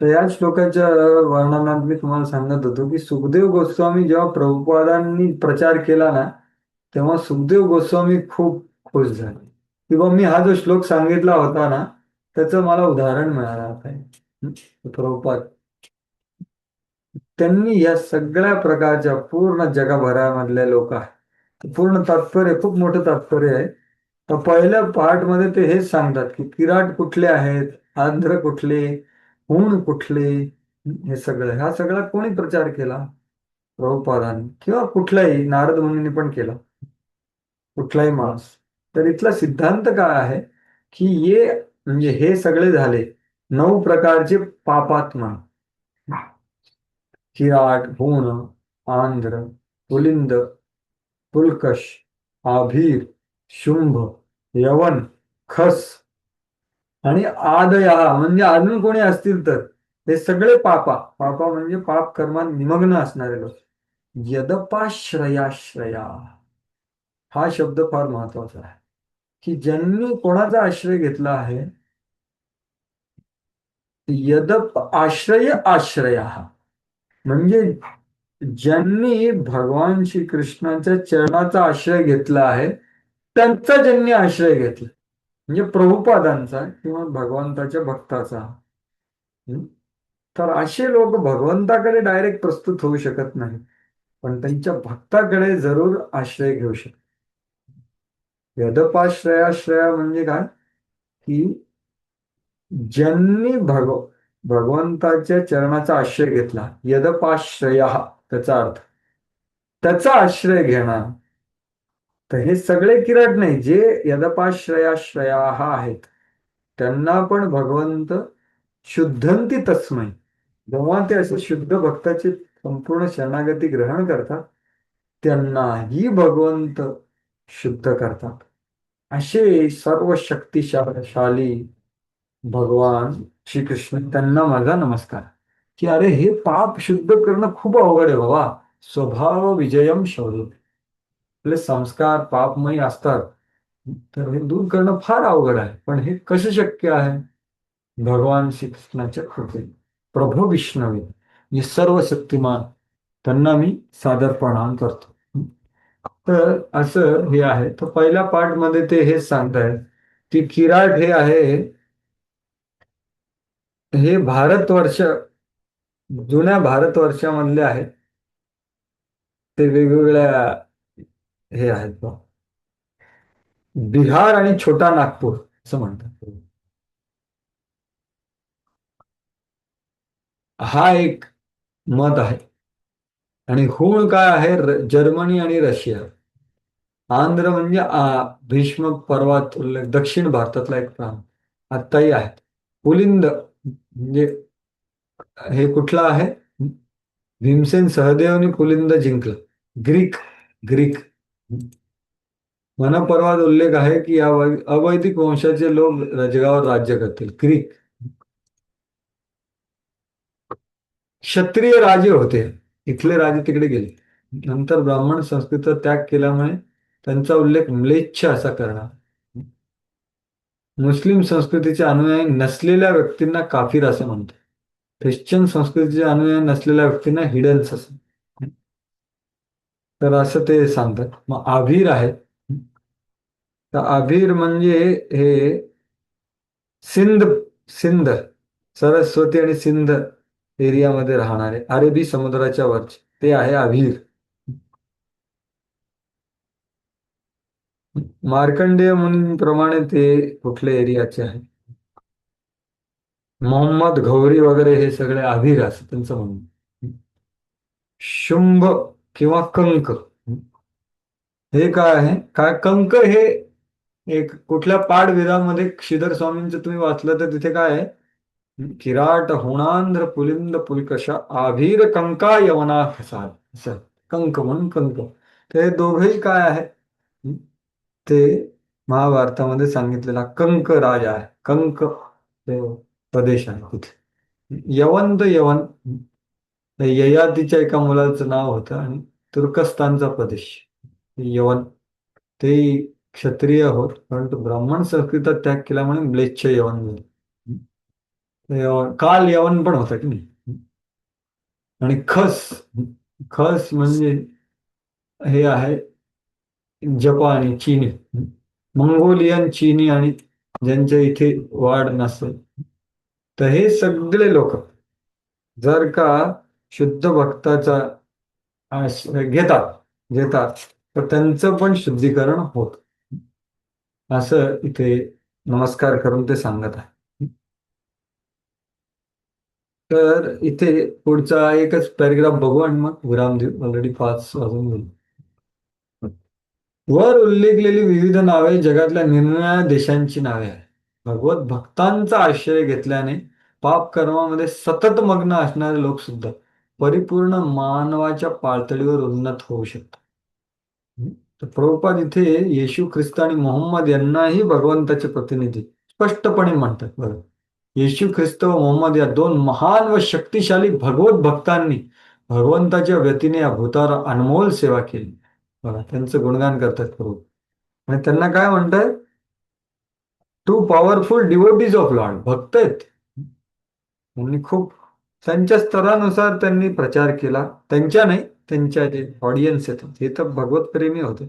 तर या श्लोकाच्या वर्णनात मी तुम्हाला सांगत होतो की सुखदेव गोस्वामी जेव्हा प्रभुपादांनी प्रचार केला ना, तेव्हा सुखदेव गोस्वामी खूप खुश झाले. किंवा मी हा जो श्लोक सांगितला होता ना, त्याचं मला उदाहरण मिळालं आहे. प्रभुपाद त्यांनी या सगळ्या प्रकारच्या पूर्ण जगभरामधल्या लोक आहेत, पूर्ण तात्पर्य, खूप मोठं तात्पर्य आहे. तर पहिल्या पार्टमध्ये ते हेच सांगतात की किराट कुठले आहेत, आंध्र कुठले, हूण कुठले, हे सगळं, हा सगळा कोणी प्रचार केला? प्रभुपादांनी, किंवा कुठलाही नारद मुनींनी पण केला, कुठलाही माणूस. तर इथला सिद्धांत काय आहे की म्हणजे हे सगळे झाले 9 प्रकारचे पापात्मा. किराट, हूण, आंध्र, पुलिंद, पुलकश, आभीर, शुंभ, यवन, खस आणि आदया, म्हणजे अजून कोणी असतील तर हे सगळे पापा म्हणजे पाप कर्मात निमग्न असणारे लोक. यदपाश्रयाश्रया, हा शब्द फार महत्वाचा आहे की ज्यांनी कोणाचा आश्रय घेतला आहे. यदप आश्रय आश्रया, म्हणजे ज्यांनी भगवान श्रीकृष्णाच्या चरणाचा आश्रय घेतला आहे त्यांचा ज्यांनी आश्रय घेतला, म्हणजे प्रभुपादांचा किंवा भगवंताच्या भक्ताचा. हं? तर असे लोक भगवंताकडे डायरेक्ट प्रस्तुत होऊ शकत नाही, पण त्यांच्या भक्ताकडे जरूर आश्रय घेऊ शकतात. यदपाश्रयाश्रया म्हणजे काय, की ज्यांनी भगवंताच्या चरणाचा आश्रय घेतला, यदपाश्रय त्याचा अर्थ त्याचा आश्रय घेणार. तर हे सगळे किराट नाही, जे यदपाश्रयाश्रया आहेत त्यांना पण भगवंत शुद्धंती तस्मै, जेव्हा ते असे शुद्ध भक्ताची संपूर्ण शरणागती ग्रहण करतात त्यांनाही भगवंत शुद्ध करतात. असे सर्व शक्तिशाली भगवान श्रीकृष्ण, त्यांना माझा नमस्कार. की अरे हे पाप शुद्ध करणं खूप अवघड आहे बाबा. स्वभाव विजयम शौर्य. आपले संस्कार पापमयी असतात, तर हे दूर करणं फार अवघड आहे. पण हे कसं शक्य आहे? भगवान श्रीकृष्णाच्या कृपेने. प्रभू विष्णवे, हे सर्व शक्तिमान, त्यांना मी सादर प्रणाम करतो. तर असं हे आहे. तर पहिल्या पार्ट मध्ये ते हेच सांगतायत की किराट हे आहे, हे भारतवर्ष, जुन्या भारतवर्षामधले आहेत. ते वेगवेगळ्या हे आहेत बा. बिहार आणि छोटा नागपूर असं म्हणतात. हा एक मत आहे. आणि हूण काय आहे, जर्मनी आणि रशिया. आंध्र म्हणजे भीष्म पर्वत उल्लेख, दक्षिण भारतातला एक प्रांत आत्ताही आहे. पुलिंद म्हणजे हे कुठलं आहे, भीमसेन सहदेवने पुलिंद जिंकलं. ग्रीक ग्रीक मनपर्वात उल्लेख आहे की या अवैदिक वंशाचे लोक रजगावर राज्य करतील. ग्रीक क्षत्रिय राजे होते, इथले राजे तिकडे गेले. नंतर ब्राह्मण संस्कृतीचा त्याग केल्यामुळे त्यांचा उल्लेख म्लेच्छ असा करणार. मुस्लिम संस्कृतीचे अनुयायी नसलेल्या व्यक्तींना काफिर असं म्हणतात. ख्रिश्चन संस्कृतीचे अनुयायी नसलेल्या व्यक्तींना हिडन्स असं. तर असं ते सांगतात. मग आभीर आहे. तर आभीर म्हणजे हे सिंध सिंध सरस्वती आणि सिंध एरियामध्ये राहणारे, अरेबी समुद्राच्या वरचे, ते आहे आभीर. मार्कंडेय मुनींप्रमाणे ते कुठल्या एरियाचे आहे. मोहम्मद घौरी वगैरे हे सगळे आभीर असं त्यांचं म्हणणं. शुंभ किंवा कंक हे काय आहे, काय कंक हे एक कुठल्या पाठविधामध्ये श्रीधर स्वामींचं तुम्ही वाचलं तर तिथे काय आहे, किराट होणांध्र पुलिंद पुलकशा आभीर कंका यवना खसा, असं कंक म्हणून कंक. तर हे दोघंही काय आहे, ते महाभारतामध्ये सांगितलेला कंक राजा आहे. कंक ते प्रदेश आहे तिथे. यवन तर यवन ययातीच्या एका मुलाचं नाव होतं आणि तुर्कस्तानचा प्रदेश यवन. ते क्षत्रिय होत, परंतु ब्राह्मण संस्कृतात त्याग केल्यामुळे म्लेच्छ यवन झाले. काल यवन पण होता की नाही. आणि खस, खस म्हणजे हे आहे जपानी, चीनी, मंगोलियन, चीनी आणि ज्यांच्या इथे वाढ नसेल, तर हे सगळे लोक जर का शुद्ध भक्ताचा आश्रय घेतात घेतात तर त्यांचं पण शुद्धीकरण होत, असं इथे नमस्कार करून ते सांगत आहे. तर इथे पुढचा एकच पॅरेग्राफ बघू आणि मग विराम देऊ. ऑलरेडी 5 वाजून गेले. वर उल्लेखलेली विविध नावे जगातल्या निरनिराळ्या देशांची नावे आहेत. भगवत भक्तांचा आश्रय घेतल्याने पाप कर्मामध्ये सतत मग्न असणारे लोक सुद्धा परिपूर्ण मानवाच्या पातळीवर उन्नत होऊ शकतात. तर प्रभुपाद इथे येशू ख्रिस्त आणि मोहम्मद यांनाही भगवंताचे प्रतिनिधी स्पष्टपणे म्हणतात. बरं, येशू ख्रिस्त व मोहम्मद या दोन महान व शक्तिशाली भगवत भक्तांनी भगवंताच्या व्यतीने या भूतावर अनमोल सेवा केली. बघा, त्यांचं गुणगान करतात प्रभू. आणि त्यांना काय म्हणतात, two powerful devotees of Lord. भक्त आहेत त्यांनी, खूप त्यांच्या स्तरानुसार त्यांनी प्रचार केला. त्यांच्या नाही, त्यांच्या जे ऑडियन्स आहेत हे तर भगवत प्रेमी होते.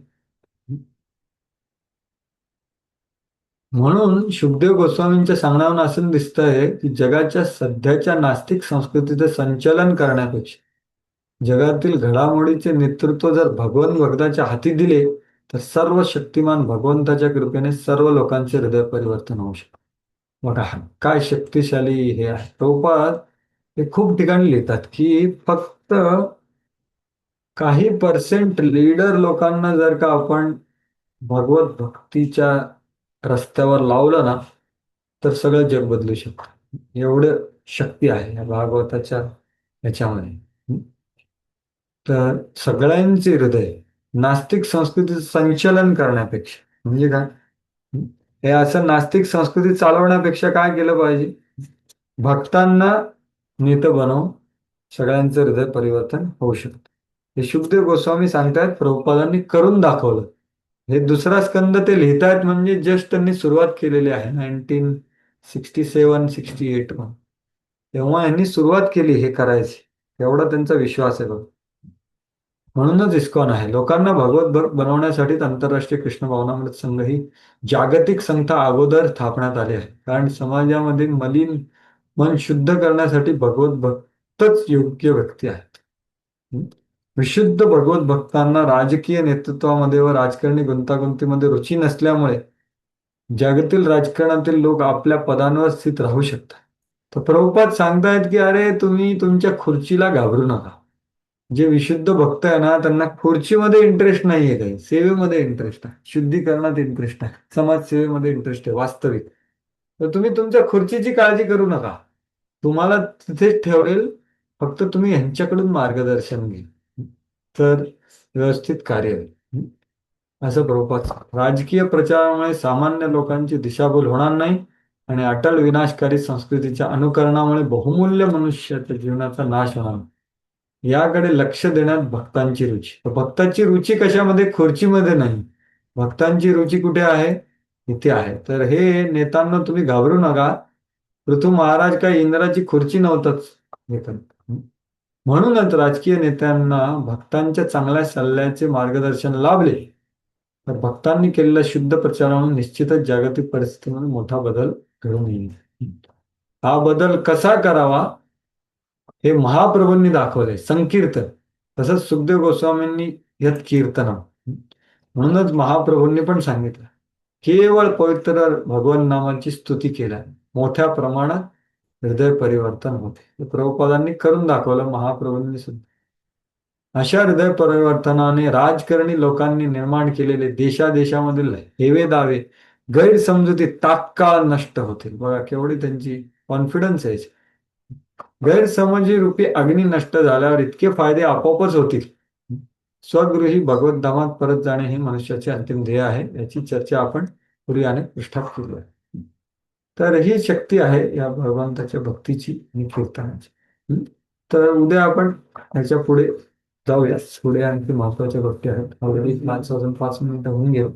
म्हणून शुकदेव गोस्वामींच्या सांगण्यावरून असं दिसतंय की जगाच्या सध्याच्या नास्तिक संस्कृतीचं संचलन करण्यापेक्षा जगातील घडामोडीचे नेतृत्व जर भगवन भक्ताच्या हाती दिले तर सर्व शक्तिमान भगवंताच्या कृपेने सर्व लोकांचे हृदय परिवर्तन होऊ शकते. बघा काय शक्तिशाली हे आहे. प्रभुपाद हे खूप ठिकाणी लिहितात की फक्त काही पर्सेंट लीडर लोकांना जर का आपण भगवत भक्तीच्या रस्त्यावर लावलं ना तर सगळं जग बदलू शकतं. एवढं शक्ती आहे या भागवताच्या ह्याच्यामध्ये. तर सगळ्यांचे हृदय नास्तिक संस्कृतीचं संचलन करण्यापेक्षा म्हणजे काय, हे असं नास्तिक संस्कृती चालवण्यापेक्षा काय केलं पाहिजे, भक्तांना नेतं बनवून सगळ्यांचं हृदय परिवर्तन होऊ शकतं. हे शुकदेव गोस्वामी सांगतायत, प्रभुपादांनी करून दाखवलं. हे दुसरा स्कंद ते लिहितायत म्हणजे जस्ट त्यांनी सुरुवात केलेली आहे 1967-68 मध्ये. तेव्हा यांनी सुरुवात केली हे करायची, एवढा त्यांचा विश्वास आहे बघ. म्हणूनच इस्कॉन आहे. लोकांना भगवत भक्त बनवण्यासाठीच आंतरराष्ट्रीय कृष्ण भावनामृत संघ ही जागतिक संस्था अगोदर स्थापण्यात आली आहे. कारण समाजामध्ये मलिन मन शुद्ध करण्यासाठी भगवत भक्तच योग्य व्यक्ती आहेत. विशुद्ध भगवत भक्तांना राजकीय नेतृत्वामध्ये व राजकारणी गुंतागुंतीमध्ये रुची नसल्यामुळे जगातील राजकारणातील लोक आपल्या पदांवर स्थित राहू शकतात. तर प्रभुपाद सांगतायत की अरे तुम्ही तुमच्या खुर्चीला घाबरू नका. जे विशुद्ध भक्त आहे ना त्यांना खुर्चीमध्ये इंटरेस्ट नाहीये, काही सेवेमध्ये इंटरेस्ट आहे, शुद्धीकरणात इंटरेस्ट आहे, समाजसेवेमध्ये इंटरेस्ट आहे वास्तविक. तर तुम्ही तुमच्या खुर्चीची काळजी करू नका, तुम्हाला तिथेच ठेवेल, फक्त तुम्ही यांच्याकडून मार्गदर्शन घ्या तर व्यवस्थित कार्य होईल. असं प्रभुपाद सांगतात. राजकीय प्रचारामुळे सामान्य लोकांची दिशाभूल होणार नाही आणि अटल विनाशकारी संस्कृतीच्या अनुकरणामुळे बहुमूल्य मनुष्याच्या जीवनाचा नाश होणार नाही. याकडे लक्ष देण्यात भक्तांची रुची. तर भक्ताची रुची कशामध्ये, खुर्चीमध्ये नाही, भक्तांची रुची कुठे आहे, इथे आहे. तर हे नेत्यांना तुम्ही घाबरू नका. पृथ्वी महाराज काही इंद्राची खुर्ची नव्हतंच हे करत. म्हणूनच राजकीय नेत्यांना भक्तांच्या चांगल्या सल्ल्याचे मार्गदर्शन लाभले तर भक्तांनी केलेल्या शुद्ध प्रचारामुळे निश्चितच जागतिक परिस्थितीमध्ये मोठा बदल घडून येईल. हा बदल कसा करावा हे महाप्रभूंनी दाखवले, संकीर्तन. तसंच सुखदेव गोस्वामींनी यात कीर्तन. म्हणूनच महाप्रभूंनी पण सांगितलं केवळ पवित्र भगवान नामाची स्तुती केल्याने मोठ्या प्रमाणात हृदय परिवर्तन होते. हे प्रभुपादांनी करून दाखवलं, महाप्रभूंनी सुद्धा. अशा हृदय परिवर्तनाने राजकारणी लोकांनी निर्माण केलेले देशादेशामधील हेवे दावे, गैरसमजुती तात्काळ नष्ट होतील. बघा केवढी त्यांची कॉन्फिडन्स आहे. गैरसमजी रूपी अग्नी नष्ट झाल्यावर इतके फायदे आपोआपच होतील. स्वगृही भगवत धामात परत जाणे हे मनुष्याचे अंतिम ध्येय आहे. याची चर्चा आपण पूर्वी अनेक पृष्ठात केली आहे. तर ही शक्ती आहे या भगवंताच्या भक्तीची आणि कीर्तनाची. तर उद्या आपण ह्याच्या पुढे जाऊया. पुढे आणखी महत्वाच्या गोष्टी आहेत. ऑलरेडी 5 मिनिटं होऊन गेलो.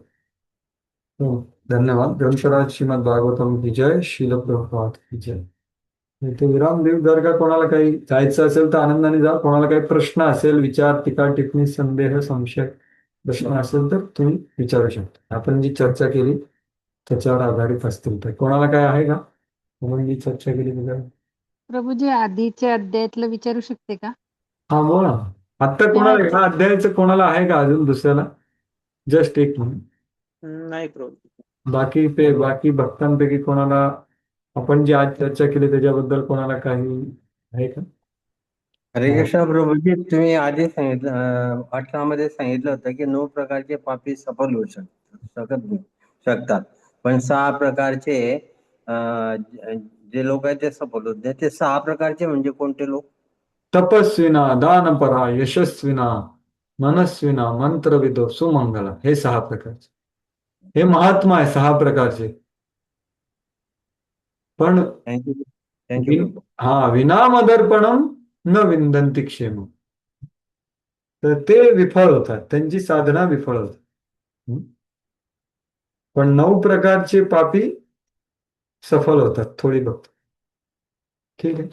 धन्यवाद. ग्रंथराज श्रीमद भागवतम की जय. शील प्रभुपाद की जय. इथे विराम देऊ. जर का कोणाला काही जायचं असेल तर आनंदाने जा. कोणाला काही प्रश्न असेल, विचार, टीका, टिप्पणी, संदेह, संशय प्रश्न असेल तर तुम्ही विचारू शकता. आपण जी चर्चा केली त्याच्यावर आधारित असतील तर. कोणाला काय आहे का, आपण जी चर्चा केली त्याच्यावर? प्रभूजी आधीच्या अध्यायातलं विचारू शकते का? हा बोला. आता कोणाला ह्या अध्यायाचं कोणाला आहे का अजून दुसऱ्याला? जस्ट एक मिनिट. नाही प्रभू. बाकी भक्तांपैकी कोणाला आपण जी आज चर्चा केली त्याच्याबद्दल कोणाला काही आहे का? हरे कृष्ण प्रभूजी, तुम्ही आधी सांगितलं 18 मध्ये सांगितलं होतं की 9 प्रकारचे पापी सफल होऊ शकतात, पण 6 प्रकारचे जे लोक आहेत ते सफल होत नाही. ते 6 प्रकारचे म्हणजे कोणते लोक? तपस्विना, दानपरा, यशस्विना, मनस्विना, मंत्रविदो, सुमंगला, हे 6 प्रकारचे. हे महात्मा आहे 6 प्रकारचे. पण थँक्यू. विनामदर्पणम न विंदंती क्षेम. तर ते विफळ होतात, त्यांची साधना विफळ होतात. पण 9 प्रकारचे पापी सफल होतात, थोडी बघतो. ठीक आहे.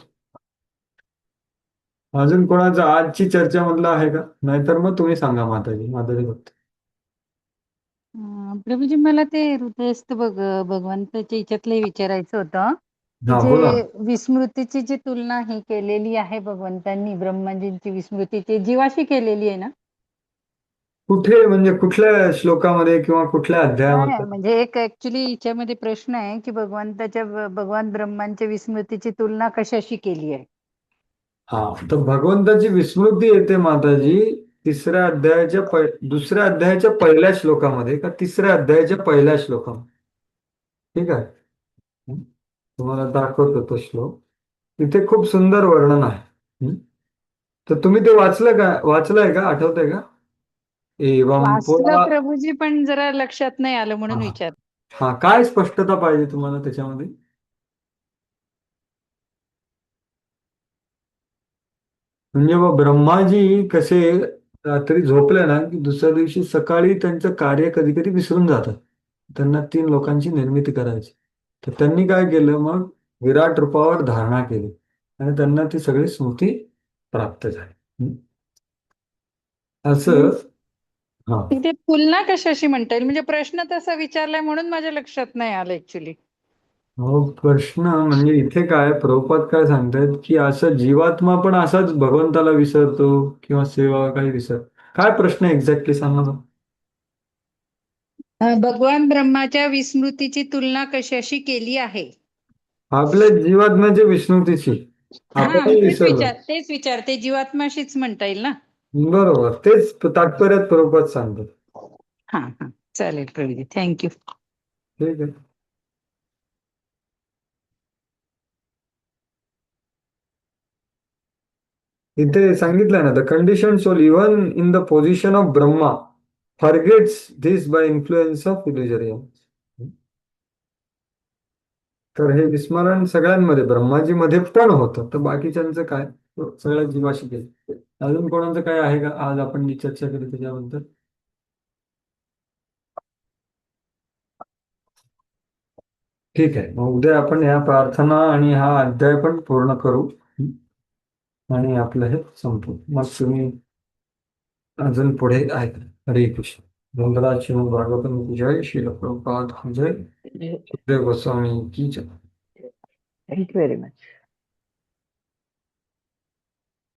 अजून कोणाचा आजची चर्चा मधला आहे का? नाहीतर मग तुम्ही सांगा माताजी, माताजी बघतो. प्रभूजी मला ते हृदयस्थ भगवंताच्या याच्यातलं विचारायचं होतं की हा जे बोला. विस्मृतीची जी तुलना ही केलेली आहे भगवंतांनी ब्रह्माजींची विस्मृती ते जीवाशी केलेली आहे ना? कुठे म्हणजे कुठल्या श्लोकामध्ये किंवा कुठल्या नाही अध्यायामध्ये? म्हणजे एक ऍक्च्युली याच्यामध्ये प्रश्न आहे की भगवान ब्रह्मांच्या विस्मृतीची तुलना कशाशी केली आहे? हा तर भगवंताची विस्मृती येते माताजी तिसऱ्या अध्यायाच्या दुसऱ्या अध्यायाच्या पहिल्या श्लोकामध्ये का तिसऱ्या अध्यायाच्या पहिल्या श्लोकामध्ये. ठीक आहे. तुम्हाला दाखवतो तो श्लोक. तिथे खूप सुंदर वर्णन आहे. हं? तर तुम्ही ते वाचलंय का आठवतंय का? एवं वाचलं प्रभूजी पण जरा लक्षात नाही आलं म्हणून हा विचार. हा काय स्पष्टता पाहिजे तुम्हाला त्याच्यामध्ये? म्हणजे मग ब्रह्माजी कसे रात्री झोपले ना की दुसऱ्या दिवशी सकाळी त्यांचं कार्य कधी कधी विसरून जातात. त्यांना 3 लोकांची निर्मिती करायची. तर त्यांनी काय केलं मग विराट रूपावर धारणा केली आणि त्यांना ती सगळी स्मृती प्राप्त झाली. असं हा तिथे तुलना कशाशी म्हणता येईल म्हणजे प्रश्न तसा विचारलाय म्हणून माझ्या लक्षात नाही आलं ऍक्च्युली. मग प्रश्न म्हणजे इथे काय प्रभुपाद काय सांगतायत की असं जीवात्मा पण असाच भगवंताला विसरतो किंवा सेवा काही काय प्रश्न एक्झॅक्टली सांगा ना. भगवान ब्रह्माच्या विस्मृतीची तुलना कशाशी केली आहे? आपल्या जीवात्म्याच्या विस्मृतीची हा आपणही विसरलो. तेच विचारते जीवात्माशीच म्हणता येईल ना? बरोबर तेच तात्पर्यात प्रभुपाद सांगतात. हा हा चालेल प्रभूजी थँक्यू. ठीक आहे. इथे सांगितलं ना the condition soul even in the position of Brahma forgets this by influence of illusorium. तर हे विस्मरण सगळ्यांमध्ये ब्रह्माजी मध्ये पण होतं तर बाकीच्यांचं काय सगळ्या जीवाशी केलं. अजून कोणाचं काय आहे का आज आपण जी चर्चा केली त्याच्याबद्दल? ठीक आहे मग उद्या आपण या प्रार्थना आणि हा अध्याय पण पूर्ण करू आणि आपलं हे संपू. मग तुम्ही अजून पुढे आहेत. हरे कृष्ण. धनराज श्रीमद भागवतम की जय. श्रील प्रभुपाद की जय. सुखदेव गोस्वामी की जय. Thank you very much.